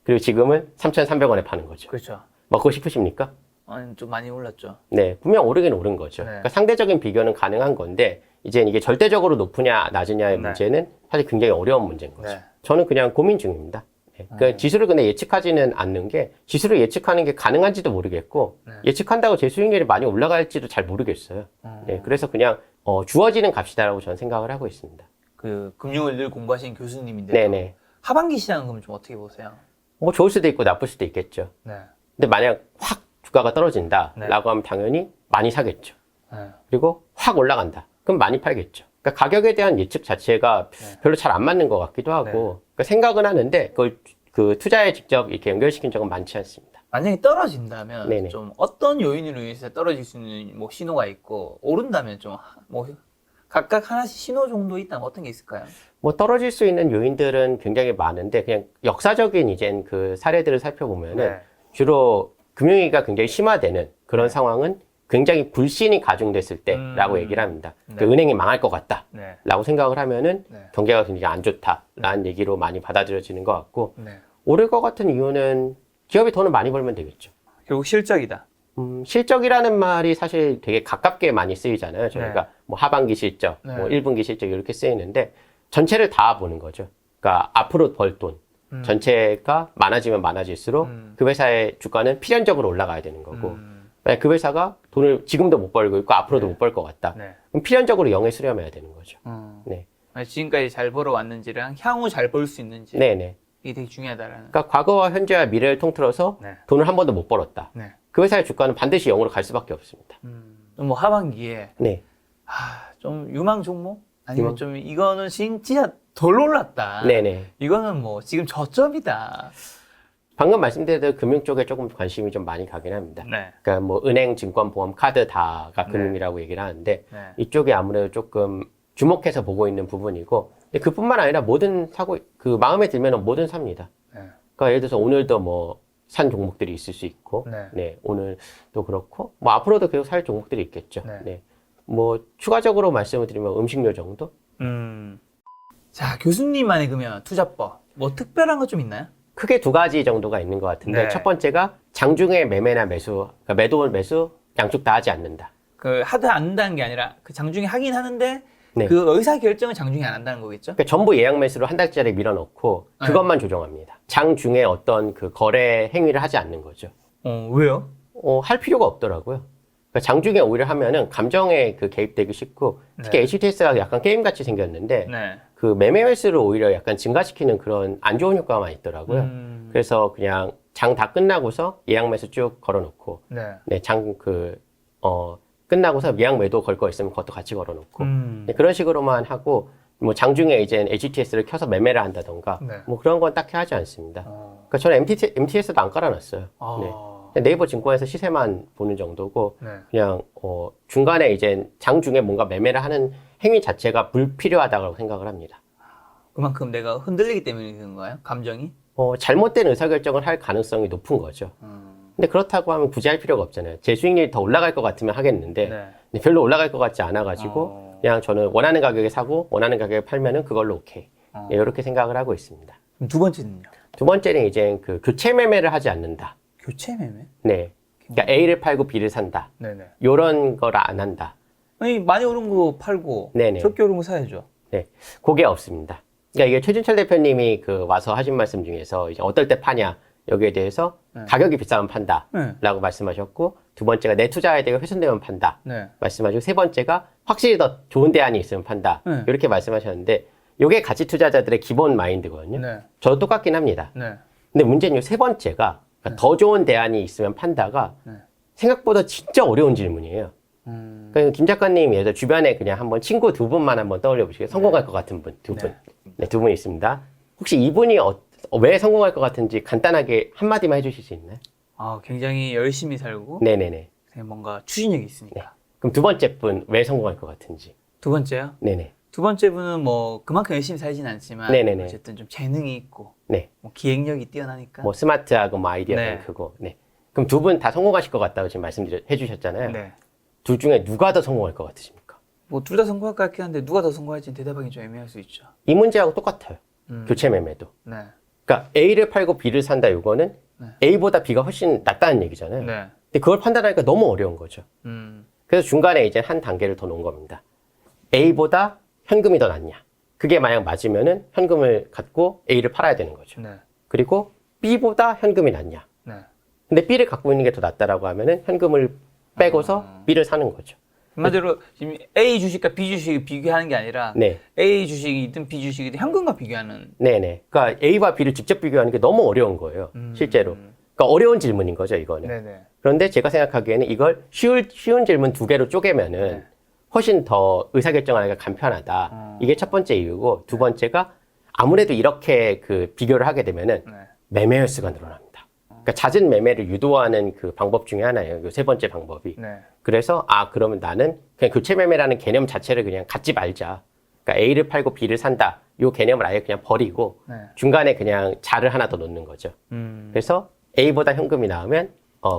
Speaker 2: 그리고 지금은 3,300원에 파는 거죠.
Speaker 1: 그렇죠.
Speaker 2: 먹고 싶으십니까?
Speaker 1: 아니, 좀 많이 올랐죠.
Speaker 2: 네, 분명 오르긴 오른 거죠.
Speaker 1: 네.
Speaker 2: 그러니까 상대적인 비교는 가능한 건데, 이제 이게 절대적으로 높으냐 낮으냐의
Speaker 1: 네.
Speaker 2: 문제는 사실 굉장히 어려운 문제인 거죠.
Speaker 1: 네.
Speaker 2: 저는 그냥 고민 중입니다. 네. 그러니까 지수를 근데 예측하지는 않는 게, 지수를 예측하는 게 가능한지도 모르겠고,
Speaker 1: 네.
Speaker 2: 예측한다고 제 수익률이 많이 올라갈지도 잘 모르겠어요. 네, 그래서 그냥 주어지는 값이다라고 저는 생각을 하고 있습니다.
Speaker 1: 그 금융을 늘 공부하신 교수님인데
Speaker 2: 네네.
Speaker 1: 하반기 시장은 그럼 좀 어떻게 보세요?
Speaker 2: 뭐 좋을 수도 있고 나쁠 수도 있겠죠.
Speaker 1: 네.
Speaker 2: 근데 만약 확 주가가 떨어진다라고
Speaker 1: 네.
Speaker 2: 하면 당연히 많이 사겠죠.
Speaker 1: 네.
Speaker 2: 그리고 확 올라간다. 그럼 많이 팔겠죠. 그러니까 가격에 대한 예측 자체가
Speaker 1: 네.
Speaker 2: 별로 잘 안 맞는 것 같기도 하고,
Speaker 1: 네.
Speaker 2: 그러니까 생각은 하는데 그걸 그 투자에 직접 이렇게 연결시킨 적은 많지 않습니다.
Speaker 1: 만약에 떨어진다면
Speaker 2: 네네.
Speaker 1: 좀 어떤 요인으로 인해서 떨어질 수 있는 뭐 신호가 있고 오른다면 좀 뭐 각각 하나씩 신호 정도 있다면 어떤 게 있을까요?
Speaker 2: 뭐 떨어질 수 있는 요인들은 굉장히 많은데, 그냥 역사적인 이젠 그 사례들을 살펴보면은
Speaker 1: 네.
Speaker 2: 주로 금융위기가 굉장히 심화되는 그런 상황은 굉장히 불신이 가중됐을 때라고 얘기를 합니다.
Speaker 1: 네.
Speaker 2: 그 은행이 망할 것 같다.
Speaker 1: 네.
Speaker 2: 라고 생각을 하면은
Speaker 1: 네.
Speaker 2: 경제가 굉장히 안 좋다라는 얘기로 많이 받아들여지는 것 같고,
Speaker 1: 네.
Speaker 2: 오를 것 같은 이유는 기업이 돈을 많이 벌면 되겠죠.
Speaker 1: 결국 실적이다.
Speaker 2: 실적이라는 말이 사실 되게 가깝게 많이 쓰이잖아요. 저희가
Speaker 1: 네.
Speaker 2: 뭐 하반기 실적,
Speaker 1: 네.
Speaker 2: 뭐 1분기 실적 이렇게 쓰이는데 전체를 다 보는 거죠. 그러니까 앞으로 벌 돈, 전체가 많아지면 많아질수록 그 회사의 주가는 필연적으로 올라가야 되는 거고, 만약 그 회사가 돈을 지금도 못 벌고 있고 앞으로도 못 벌 것 같다.
Speaker 1: 네.
Speaker 2: 그럼 필연적으로 0에 수렴해야 되는 거죠. 네.
Speaker 1: 지금까지 잘 벌어왔는지랑 향후 잘 벌 수 있는지
Speaker 2: 네네.
Speaker 1: 이게 되게 중요하다라는.
Speaker 2: 그러니까 과거와 현재와 미래를 통틀어서
Speaker 1: 네.
Speaker 2: 돈을 한 번도 못 벌었다.
Speaker 1: 네.
Speaker 2: 그 회사의 주가는 반드시 0으로 갈 수밖에 없습니다.
Speaker 1: 뭐 하반기에
Speaker 2: 네.
Speaker 1: 좀 유망 종목? 아니면
Speaker 2: 유망?
Speaker 1: 좀 이거는 진짜 덜 올랐다.
Speaker 2: 네네.
Speaker 1: 이거는 뭐 지금 저점이다.
Speaker 2: 방금 말씀드린 대로 금융 쪽에 조금 관심이 좀 많이 가긴 합니다.
Speaker 1: 네.
Speaker 2: 그러니까 뭐 은행, 증권, 보험, 카드 다가
Speaker 1: 네.
Speaker 2: 금융이라고 얘기를 하는데,
Speaker 1: 네.
Speaker 2: 이쪽이 아무래도 조금 주목해서 보고 있는 부분이고, 근데 그뿐만 아니라 뭐든 사고, 그 마음에 들면 뭐든 삽니다.
Speaker 1: 네.
Speaker 2: 그러니까 예를 들어서 오늘도 뭐 산 종목들이 있을 수 있고,
Speaker 1: 네.
Speaker 2: 네, 오늘도 그렇고, 뭐 앞으로도 계속 살 종목들이 있겠죠.
Speaker 1: 네.
Speaker 2: 네. 뭐 추가적으로 말씀을 드리면 음식료 정도?
Speaker 1: 자, 교수님만의 그러면 투자법 뭐 특별한 거 좀 있나요?
Speaker 2: 크게 두 가지 정도가 있는 것 같은데,
Speaker 1: 네.
Speaker 2: 첫 번째가 장중에 매매나 매수, 그러니까 매도, 매수 양쪽 다 하지 않는다.
Speaker 1: 그 하다 안 한다는 게 아니라 그 장중에 하긴 하는데
Speaker 2: 네.
Speaker 1: 그 의사 결정은 장중에 안 한다는 거겠죠?
Speaker 2: 그러니까 전부 예약 매수로 한 달짜리 밀어넣고
Speaker 1: 네.
Speaker 2: 그것만 조정합니다. 장 중에 어떤 그 거래 행위를 하지 않는 거죠.
Speaker 1: 왜요?
Speaker 2: 할 필요가 없더라고요. 그러니까 장 중에 오히려 하면은 감정에 그 개입되기 쉽고, 특히
Speaker 1: 네.
Speaker 2: HTS가 약간 게임같이 생겼는데,
Speaker 1: 네.
Speaker 2: 그 매매 횟수를 오히려 약간 증가시키는 그런 안 좋은 효과가 있더라고요. 그래서 그냥 장 다 끝나고서 예약 매수 쭉 걸어놓고,
Speaker 1: 네.
Speaker 2: 네, 끝나고서 예약 매도 걸 거 있으면 그것도 같이 걸어놓고, 네, 그런 식으로만 하고, 뭐 장중에 이제 HTS를 켜서 매매를 한다던가,
Speaker 1: 네.
Speaker 2: 뭐 그런 건 딱히 하지 않습니다. 그러니까 저는 MTS도 안 깔아놨어요. 네. 그냥 네이버 증권에서 시세만 보는 정도고,
Speaker 1: 네.
Speaker 2: 그냥 중간에 이제 장 중에 뭔가 매매를 하는 행위 자체가 불필요하다고 생각을 합니다.
Speaker 1: 그만큼 내가 흔들리기 때문에 그런 거예요? 감정이?
Speaker 2: 잘못된 의사결정을 할 가능성이 높은 거죠. 근데 그렇다고 하면 굳이 할 필요가 없잖아요. 제 수익률이 더 올라갈 것 같으면 하겠는데,
Speaker 1: 네.
Speaker 2: 근데 별로 올라갈 것 같지 않아가지고 그냥 저는 원하는 가격에 사고 원하는 가격에 팔면은 그걸로 오케이. 네, 이렇게 생각을 하고 있습니다.
Speaker 1: 그럼 두 번째는요?
Speaker 2: 두 번째는 이제 그 교체 매매를 하지 않는다.
Speaker 1: 교체 매매?
Speaker 2: 네. 그러니까 A를 팔고 B를 산다.
Speaker 1: 네네.
Speaker 2: 요런 걸 안 한다.
Speaker 1: 아니 많이 오른 거 팔고
Speaker 2: 네네.
Speaker 1: 적게 오른 거 사야죠.
Speaker 2: 네. 그게 없습니다. 그러니까 이게 최진철 대표님이 그 와서 하신 말씀 중에서 이제 어떨 때 파냐 여기에 대해서 가격이 비싸면 판다
Speaker 1: 네.
Speaker 2: 라고 말씀하셨고, 두 번째가 내 투자에 대해 훼손되면 판다
Speaker 1: 네.
Speaker 2: 말씀하시고, 세 번째가 확실히 더 좋은 대안이 있으면 판다
Speaker 1: 네.
Speaker 2: 이렇게 말씀하셨는데, 요게 가치 투자자들의 기본 마인드거든요.
Speaker 1: 네.
Speaker 2: 저도 똑같긴 합니다.
Speaker 1: 네.
Speaker 2: 근데 문제는 요 세 번째가 그러니까 더 좋은 대안이 있으면 판다가
Speaker 1: 네.
Speaker 2: 생각보다 진짜 어려운 질문이에요. 그러니까 김 작가님 예를 들어 주변에 그냥 한번 친구 두 분만 한번 떠올려 보시게요. 성공할 것 같은 분 두 분. 네, 두 분 있습니다. 혹시 이분이 왜 성공할 것 같은지 간단하게 한마디만 해주실 수 있나요?
Speaker 1: 아, 굉장히 열심히 살고
Speaker 2: 네네네.
Speaker 1: 뭔가 추진력이 있으니까.
Speaker 2: 네. 그럼 두 번째 분 왜 성공할 것 같은지.
Speaker 1: 두 번째요?
Speaker 2: 네네.
Speaker 1: 두 번째 분은 뭐 그만큼 열심히 살진 않지만
Speaker 2: 네네네.
Speaker 1: 어쨌든 좀 재능이 있고
Speaker 2: 네.
Speaker 1: 뭐 기획력이 뛰어나니까.
Speaker 2: 뭐 스마트하고 뭐 아이디어가
Speaker 1: 네.
Speaker 2: 크고. 네. 그럼 두 분 다 성공하실 것 같다고 지금 해주셨잖아요.
Speaker 1: 네.
Speaker 2: 둘 중에 누가 더 성공할 것 같으십니까?
Speaker 1: 뭐 둘 다 성공할 것 같긴 한데 누가 더 성공할지는 대답하기 좀 애매할 수 있죠.
Speaker 2: 이 문제하고 똑같아요. 교체 매매도.
Speaker 1: 네.
Speaker 2: 그러니까 A를 팔고 B를 산다 이거는
Speaker 1: 네.
Speaker 2: A보다 B가 훨씬 낫다는 얘기잖아요.
Speaker 1: 네.
Speaker 2: 근데 그걸 판단하니까 너무 어려운 거죠.
Speaker 1: 음.
Speaker 2: 그래서 중간에 이제 한 단계를 더 놓은 겁니다. A보다 현금이 더 낫냐. 그게 만약 맞으면은 현금을 갖고 A를 팔아야 되는 거죠.
Speaker 1: 네.
Speaker 2: 그리고 B보다 현금이 낫냐.
Speaker 1: 네.
Speaker 2: 근데 B를 갖고 있는 게 더 낫다라고 하면은 현금을 빼고서 B를 사는 거죠.
Speaker 1: 한마디로 지금 A 주식과 B 주식을 비교하는 게 아니라
Speaker 2: 네.
Speaker 1: A 주식이든 B 주식이든 현금과 비교하는.
Speaker 2: 네네. 그러니까 A와 B를 직접 비교하는 게 너무 어려운 거예요. 실제로. 그러니까 어려운 질문인 거죠, 이거는.
Speaker 1: 네네.
Speaker 2: 그런데 제가 생각하기에는 이걸 쉬운 질문 두 개로 쪼개면은 훨씬 더 의사결정하기가 간편하다. 이게 첫 번째 이유고, 두 번째가 아무래도 이렇게 그 비교를 하게 되면은
Speaker 1: 네.
Speaker 2: 매매 횟수가 늘어납니다. 그러니까 잦은 매매를 유도하는 그 방법 중에 하나예요. 이 세 번째 방법이.
Speaker 1: 네.
Speaker 2: 그래서 그러면 나는 그냥 교체 매매라는 개념 자체를 그냥 갖지 말자. 그러니까 A를 팔고 B를 산다. 이 개념을 아예 그냥 버리고
Speaker 1: 네.
Speaker 2: 중간에 그냥 자를 하나 더 넣는 거죠. 그래서 A보다 현금이 나오면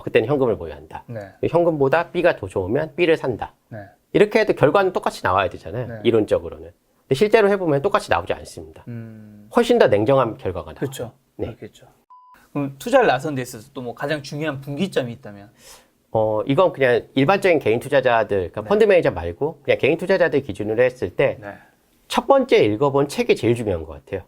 Speaker 2: 그때는 현금을 보유한다.
Speaker 1: 네.
Speaker 2: 현금보다 B가 더 좋으면 B를 산다.
Speaker 1: 네.
Speaker 2: 이렇게 해도 결과는 똑같이 나와야 되잖아요.
Speaker 1: 네.
Speaker 2: 이론적으로는. 근데 실제로 해보면 똑같이 나오지 않습니다. 훨씬 더 냉정한 결과가 나와요.
Speaker 1: 그렇죠.
Speaker 2: 네.
Speaker 1: 그렇겠죠. 그럼 투자를 나선 데 있어서 또 뭐 가장 중요한 분기점이 있다면?
Speaker 2: 이건 그냥 일반적인 개인 투자자들, 그러니까 펀드 매니저 말고 그냥 개인 투자자들 기준으로 했을 때 첫
Speaker 1: 네.
Speaker 2: 번째 읽어본 책이 제일 중요한 것 같아요.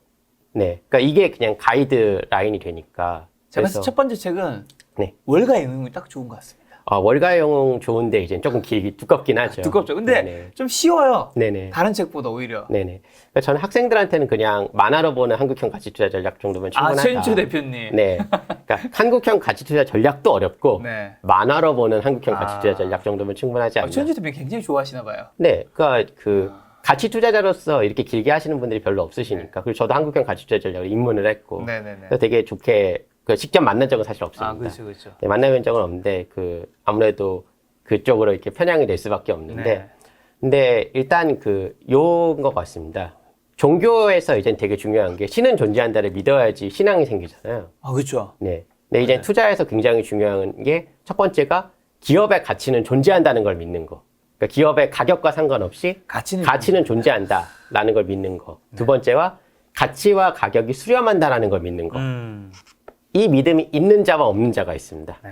Speaker 2: 네. 그러니까 이게 그냥 가이드라인이 되니까.
Speaker 1: 제가 봤을 때 첫 번째 책은
Speaker 2: 네.
Speaker 1: 월가 영웅이 딱 좋은 것 같습니다.
Speaker 2: 월가 영웅 좋은데 이제 조금 두껍긴 하죠.
Speaker 1: 두껍죠. 근데
Speaker 2: 네네.
Speaker 1: 좀 쉬워요.
Speaker 2: 네네.
Speaker 1: 다른 책보다 오히려.
Speaker 2: 네네. 그러니까 저는 학생들한테는 그냥 만화로 보는 한국형 가치투자 전략 정도면 충분하다.
Speaker 1: 최윤철 대표님.
Speaker 2: 네. 그러니까 한국형 가치투자 전략도 어렵고
Speaker 1: 네.
Speaker 2: 만화로 보는 한국형 가치투자 전략 정도면 충분하지 않나.
Speaker 1: 최윤철 대표님 굉장히 좋아하시나 봐요.
Speaker 2: 네. 그러니까 가치 투자자로서 이렇게 길게 하시는 분들이 별로 없으시니까. 그리고 저도 한국형 가치 투자 전략을 입문을 했고.
Speaker 1: 네네네.
Speaker 2: 그래서 되게 좋게 직접 만난 적은 사실 없습니다.
Speaker 1: 그렇죠, 그렇죠.
Speaker 2: 네, 만나본 적은 없는데 아무래도 그쪽으로 이렇게 편향이 될 수밖에 없는데.
Speaker 1: 네.
Speaker 2: 근데 일단 요인 것 같습니다. 종교에서 이제 되게 중요한 게 신은 존재한다를 믿어야지 신앙이 생기잖아요.
Speaker 1: 그렇죠.
Speaker 2: 네. 근데 이제 투자에서 굉장히 중요한 게 첫 번째가 기업의 가치는 존재한다는 걸 믿는 거. 그러니까 기업의 가격과 상관없이 가치는 존재한다라는 걸 믿는 거. 두 번째와 가치와 가격이 수렴한다라는 걸 믿는 거. 이 믿음이 있는 자와 없는 자가 있습니다.
Speaker 1: 네.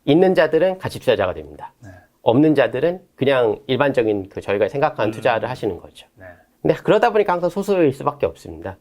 Speaker 2: 있는 자들은 가치 투자자가 됩니다.
Speaker 1: 네.
Speaker 2: 없는 자들은 그냥 일반적인 저희가 생각하는 투자를 하시는 거죠.
Speaker 1: 네.
Speaker 2: 근데 그러다 보니까 항상 소수일 수밖에 없습니다.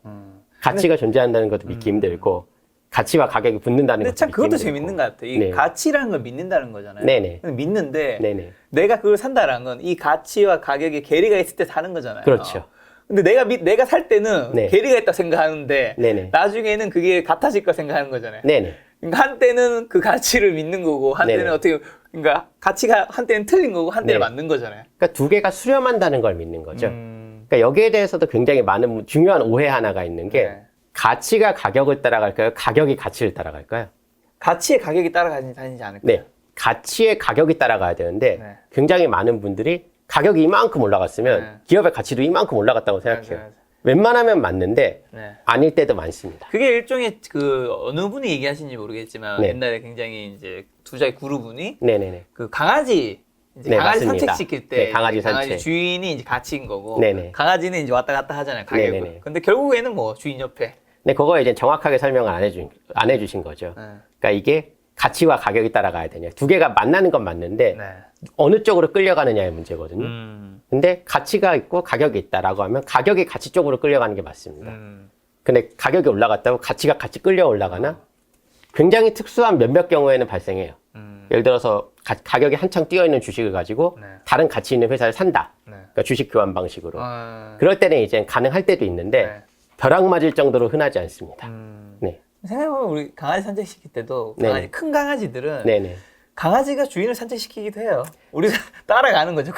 Speaker 2: 가치가 존재한다는 것도 믿기 힘들고 가치와 가격이 붙는다는
Speaker 1: 근데
Speaker 2: 것도
Speaker 1: 참
Speaker 2: 믿기
Speaker 1: 그것도
Speaker 2: 힘들고.
Speaker 1: 재밌는 것 같아요. 이
Speaker 2: 네.
Speaker 1: 가치라는 걸 믿는다는 거잖아요.
Speaker 2: 네네.
Speaker 1: 근데 믿는데
Speaker 2: 네네.
Speaker 1: 내가 그걸 산다라는 건 이 가치와 가격의 괴리가 있을 때 사는 거잖아요.
Speaker 2: 그렇죠.
Speaker 1: 근데 내가 살 때는
Speaker 2: 네.
Speaker 1: 괴리가 있다고 생각하는데
Speaker 2: 네네.
Speaker 1: 나중에는 그게 같아질 거 생각하는 거잖아요.
Speaker 2: 네네.
Speaker 1: 그러니까 한때는 그 가치를 믿는 거고 한때는
Speaker 2: 네네.
Speaker 1: 어떻게 그러니까 가치가 한때는 틀린 거고 한때는
Speaker 2: 네.
Speaker 1: 맞는 거잖아요.
Speaker 2: 그러니까 두 개가 수렴한다는 걸 믿는 거죠. 그러니까 여기에 대해서도 굉장히 많은 중요한 오해 하나가 있는 게
Speaker 1: 네.
Speaker 2: 가치가 가격을 따라갈까요? 가격이 가치를 따라갈까요?
Speaker 1: 가치의 가격이 따라다니지 않을까요?
Speaker 2: 네. 가치의 가격이 따라가야 되는데
Speaker 1: 네.
Speaker 2: 굉장히 많은 분들이 가격이 이만큼 올라갔으면
Speaker 1: 네.
Speaker 2: 기업의 가치도 이만큼 올라갔다고 생각해요.
Speaker 1: 맞아요.
Speaker 2: 웬만하면 맞는데
Speaker 1: 네.
Speaker 2: 아닐 때도 많습니다.
Speaker 1: 그게 일종의 어느 분이 얘기하신지 모르겠지만
Speaker 2: 네.
Speaker 1: 옛날에 굉장히 이제 투자의 구루분이
Speaker 2: 네네네.
Speaker 1: 그 강아지 이제
Speaker 2: 네,
Speaker 1: 강아지
Speaker 2: 맞습니다.
Speaker 1: 산책시킬 때
Speaker 2: 네, 강아지 산책.
Speaker 1: 주인이 이제 가치인 거고
Speaker 2: 네네.
Speaker 1: 강아지는 이제 왔다 갔다 하잖아요 가격을.
Speaker 2: 네네네.
Speaker 1: 근데 결국에는 뭐 주인 옆에.
Speaker 2: 근데 그거 이제 정확하게 설명을 안 해주신 거죠.
Speaker 1: 네.
Speaker 2: 그러니까 이게 가치와 가격이 따라가야 되냐. 두 개가 만나는 건 맞는데
Speaker 1: 네.
Speaker 2: 어느 쪽으로 끌려가느냐의 문제거든요. 근데 가치가 있고 가격이 있다라고 하면 가격이 가치 쪽으로 끌려가는 게 맞습니다. 근데 가격이 올라갔다고 가치가 같이 끌려 올라가나? 굉장히 특수한 몇몇 경우에는 발생해요. 예를 들어서 가격이 한창 뛰어있는 주식을 가지고
Speaker 1: 네.
Speaker 2: 다른 가치 있는 회사를 산다.
Speaker 1: 네.
Speaker 2: 그러니까 주식 교환 방식으로.
Speaker 1: 어,
Speaker 2: 그럴 때는 이제 가능할 때도 있는데
Speaker 1: 네.
Speaker 2: 벼락 맞을 정도로 흔하지 않습니다. 네.
Speaker 1: 생각해보면 우리 강아지 산책시킬 때도
Speaker 2: 네네.
Speaker 1: 강아지, 큰 강아지들은
Speaker 2: 네네.
Speaker 1: 강아지가 주인을 산책시키기도 해요. 우리가 따라가는 거죠.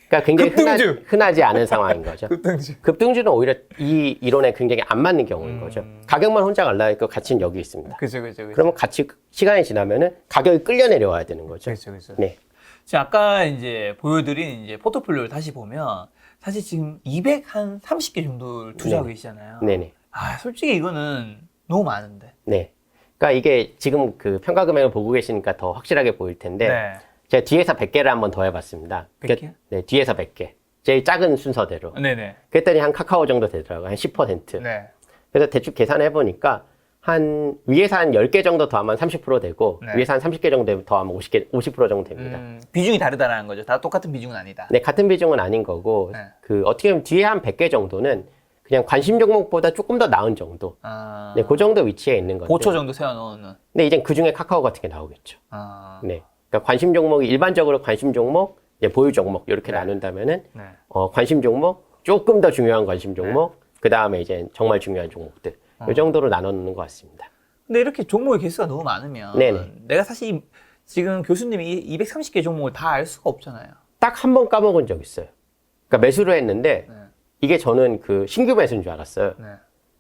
Speaker 2: 그러니까 굉장히
Speaker 1: 급등주.
Speaker 2: 흔하지 않은 상황인 거죠.
Speaker 1: 급등주.
Speaker 2: 급등주는 오히려 이 이론에 굉장히 안 맞는 경우인 거죠. 가격만 혼자 갈라니까 가치는 여기 있습니다.
Speaker 1: 그죠.
Speaker 2: 그러면 같이 시간이 지나면은 가격이 끌려 내려와야 되는 거죠.
Speaker 1: 그죠.
Speaker 2: 네.
Speaker 1: 지금 아까 이제 보여드린 이제 포트폴리오를 다시 보면 사실 지금 230개 정도를 투자하고
Speaker 2: 네.
Speaker 1: 계시잖아요.
Speaker 2: 네네.
Speaker 1: 아, 솔직히 이거는 너무 많은데.
Speaker 2: 네. 그러니까 이게 지금 그 평가 금액을 보고 계시니까 더 확실하게 보일 텐데
Speaker 1: 네.
Speaker 2: 제가 뒤에서 100개를 한번 더 해봤습니다.
Speaker 1: 100개?
Speaker 2: 네, 뒤에서 100개. 제일 작은 순서대로.
Speaker 1: 네네.
Speaker 2: 그랬더니 한 카카오 정도 되더라고요. 한 10%.
Speaker 1: 네.
Speaker 2: 그래서 대충 계산해보니까 한 위에서 한 10개 정도 더하면 30% 되고
Speaker 1: 네.
Speaker 2: 위에서 한 30개 정도 더하면 50% 정도 됩니다.
Speaker 1: 비중이 다르다는 거죠. 다 똑같은 비중은 아니다.
Speaker 2: 네, 같은 비중은 아닌 거고
Speaker 1: 네.
Speaker 2: 그 어떻게 보면 뒤에 한 100개 정도는 그냥 관심 종목보다 조금 더 나은 정도.
Speaker 1: 아,
Speaker 2: 네, 그 정도 위치에 있는 건데.
Speaker 1: 보초 정도 세워놓는.
Speaker 2: 근데 이제 그 중에 카카오 같은 게 나오겠죠.
Speaker 1: 아,
Speaker 2: 네. 그러니까 관심 종목이 일반적으로 관심 종목, 이제 보유 종목 이렇게
Speaker 1: 네.
Speaker 2: 나눈다면은
Speaker 1: 네.
Speaker 2: 관심 종목, 조금 더 중요한 관심 종목, 그 다음에 이제 정말 중요한 종목들 이 정도로 나눠놓는 것 같습니다.
Speaker 1: 근데 이렇게 종목의 개수가 너무 많으면
Speaker 2: 네네.
Speaker 1: 내가 사실 지금 교수님이 230개 종목을 다 알 수가 없잖아요.
Speaker 2: 딱 한 번 까먹은 적 있어요. 그러니까 매수를 했는데
Speaker 1: 네.
Speaker 2: 이게 저는 그 신규 매수인 줄 알았어요.
Speaker 1: 네.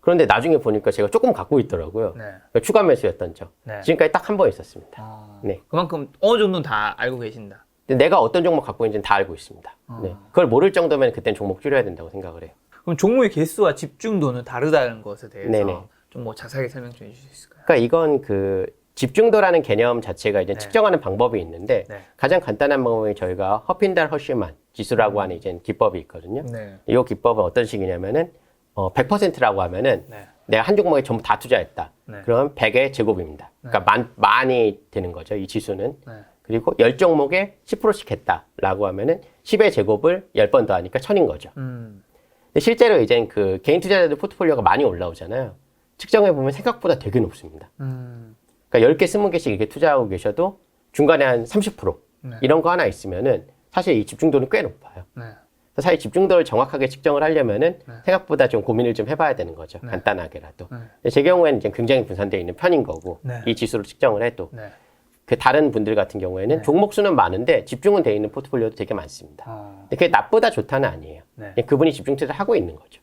Speaker 2: 그런데 나중에 보니까 제가 조금 갖고 있더라고요.
Speaker 1: 네.
Speaker 2: 그러니까 추가 매수였던 적.
Speaker 1: 네.
Speaker 2: 지금까지 딱 한 번 있었습니다.
Speaker 1: 아,
Speaker 2: 네.
Speaker 1: 그만큼 어느 정도는 다 알고 계신다.
Speaker 2: 근데 내가 어떤 종목 갖고 있는지는 다 알고 있습니다. 네. 그걸 모를 정도면 그땐 종목 줄여야 된다고 생각을 해요.
Speaker 1: 그럼 종목의 개수와 집중도는 다르다는 것에 대해서
Speaker 2: 네네.
Speaker 1: 좀 뭐 자세하게 설명 좀 해주실 수 있을까요?
Speaker 2: 그러니까 이건 그 집중도라는 개념 자체가 이제
Speaker 1: 네.
Speaker 2: 측정하는 방법이 있는데
Speaker 1: 네.
Speaker 2: 가장 간단한 방법이 저희가 허핀달 허쉬만 지수라고 하는 이제 기법이 있거든요.
Speaker 1: 네.
Speaker 2: 이 기법은 어떤 식이냐면은 100%라고 하면은
Speaker 1: 네.
Speaker 2: 내가 한 종목에 전부 다 투자했다.
Speaker 1: 네.
Speaker 2: 그러면 100의 제곱입니다. 그러니까 만이 되는 거죠. 이 지수는.
Speaker 1: 네.
Speaker 2: 그리고 10종목에 10%씩 했다라고 하면은 10의 제곱을 10번 더하니까 1000인 거죠. 근데 실제로 이제 그 개인 투자자들 포트폴리오가 많이 올라오잖아요. 측정해 보면 생각보다 되게 높습니다. 그러니까 10개, 20개씩 이렇게 투자하고 계셔도 중간에 한 30%
Speaker 1: 네.
Speaker 2: 이런 거 하나 있으면은 사실 이 집중도는 꽤 높아요.
Speaker 1: 네.
Speaker 2: 사실 집중도를 정확하게 측정을 하려면은 생각보다 좀 고민을 좀 해봐야 되는 거죠. 간단하게라도. 근데 제 경우에는 이제 굉장히 분산되어 있는 편인 거고
Speaker 1: 네.
Speaker 2: 이 지수를 측정을 해도
Speaker 1: 네.
Speaker 2: 그 다른 분들 같은 경우에는 종목 수는 많은데 집중은 되어 있는 포트폴리오도 되게 많습니다. 근데 그게 나쁘다 좋다는 아니에요.
Speaker 1: 네.
Speaker 2: 그냥 그분이 집중 투자를 하고 있는 거죠.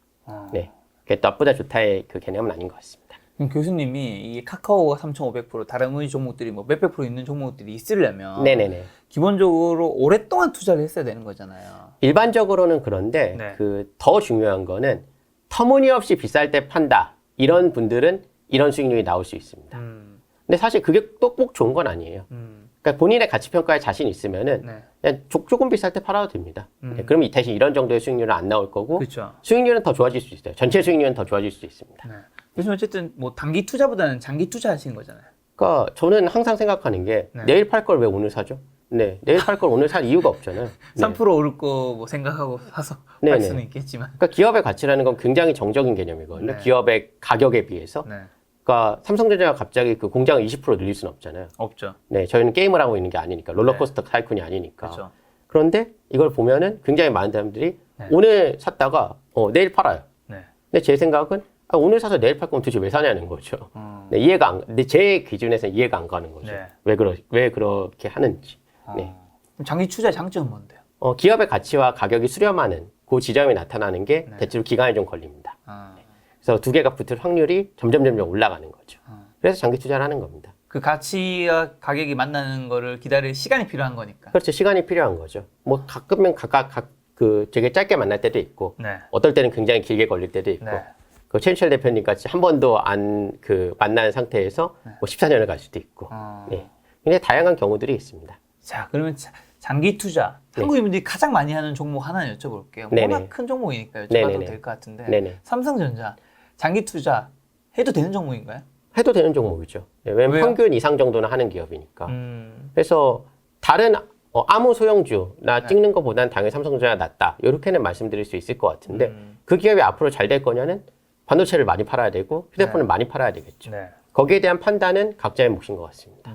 Speaker 2: 네. 그게 나쁘다 좋다의 그 개념은 아닌 것 같습니다.
Speaker 1: 그럼 교수님이 이 카카오가 3,500% 다른 우리 종목들이 뭐 몇백 프로 있는 종목들이 있으려면
Speaker 2: 네네네.
Speaker 1: 기본적으로 오랫동안 투자를 했어야 되는 거잖아요.
Speaker 2: 일반적으로는 그런데
Speaker 1: 네.
Speaker 2: 그 더 중요한 거는 터무니없이 비쌀 때 판다. 이런 분들은 이런 수익률이 나올 수 있습니다. 근데 사실 그게 또 꼭 좋은 건 아니에요. 그러니까 본인의 가치 평가에 자신 있으면은
Speaker 1: 네.
Speaker 2: 그냥 조금 비쌀 때 팔아도 됩니다. 네, 그러면 대신 이런 정도의 수익률은 안 나올 거고
Speaker 1: 그렇죠.
Speaker 2: 수익률은 더 좋아질 수 있어요. 전체 수익률은 더 좋아질 수 있습니다.
Speaker 1: 네. 교수님 어쨌든 뭐 단기 투자보다는 장기 투자하시는 거잖아요.
Speaker 2: 그러니까 저는 항상 생각하는 게
Speaker 1: 네.
Speaker 2: 내일 팔 걸 왜 오늘 사죠? 네, 내일 팔 걸 오늘 살 이유가 없잖아요. 네.
Speaker 1: 3% 오를 거 뭐 생각하고 사서
Speaker 2: 네네.
Speaker 1: 할 수는 있겠지만.
Speaker 2: 그러니까 기업의 가치라는 건 굉장히 정적인 개념이거든요.
Speaker 1: 네.
Speaker 2: 기업의 가격에 비해서.
Speaker 1: 네.
Speaker 2: 그러니까 삼성전자가 갑자기 그 공장을 20% 늘릴 수는 없잖아요.
Speaker 1: 없죠.
Speaker 2: 네, 저희는 게임을 하고 있는 게 아니니까 롤러코스터 타이쿤이 아니니까.
Speaker 1: 그렇죠.
Speaker 2: 그런데 이걸 보면은 굉장히 많은 사람들이
Speaker 1: 네.
Speaker 2: 오늘 샀다가 내일 팔아요.
Speaker 1: 네.
Speaker 2: 근데 제 생각은 오늘 사서 내일 팔 거면 도대체 왜 사냐는 거죠. 네, 이해가 안. 근데 제 기준에서는 이해가 안 가는 거죠.
Speaker 1: 네.
Speaker 2: 왜 그렇게 하는지. 네.
Speaker 1: 그럼 장기 투자의 장점은 뭔데요?
Speaker 2: 기업의 가치와 가격이 수렴하는 그 지점이 나타나는 게 대체로 기간이 좀 걸립니다. 그래서 두 개가 붙을 확률이 점점 올라가는 거죠. 그래서 장기 투자를 하는 겁니다.
Speaker 1: 그 가치와 가격이 만나는 거를 기다릴 시간이 필요한 거니까.
Speaker 2: 그렇죠. 시간이 필요한 거죠. 뭐 가끔은 각각 그 되게 짧게 만날 때도 있고
Speaker 1: 네.
Speaker 2: 어떨 때는 굉장히 길게 걸릴 때도 있고
Speaker 1: 네.
Speaker 2: 그 최인철 대표님 같이 한 번도 안 만난 상태에서 뭐 14년을 갈 수도 있고 네. 굉장히 다양한 경우들이 있습니다.
Speaker 1: 자, 그러면 장기 투자. 한국인분들이 가장 많이 하는 종목 하나 여쭤볼게요.
Speaker 2: 네네.
Speaker 1: 워낙 큰 종목이니까 여쭤봐도
Speaker 2: 네네네.
Speaker 1: 될 것 같은데.
Speaker 2: 네네.
Speaker 1: 삼성전자 장기 투자 해도 되는 종목인가요?
Speaker 2: 해도 되는 종목이죠. 네, 왜냐면
Speaker 1: 왜요?
Speaker 2: 평균 이상 정도는 하는 기업이니까. 그래서 다른 아무 소형주나 찍는 것보다는 당연히 삼성전자가 낫다. 이렇게는 말씀드릴 수 있을 것 같은데 그 기업이 앞으로 잘 될 거냐는 반도체를 많이 팔아야 되고 휴대폰을 많이 팔아야 되겠죠.
Speaker 1: 네.
Speaker 2: 거기에 대한 판단은 각자의 몫인 것 같습니다.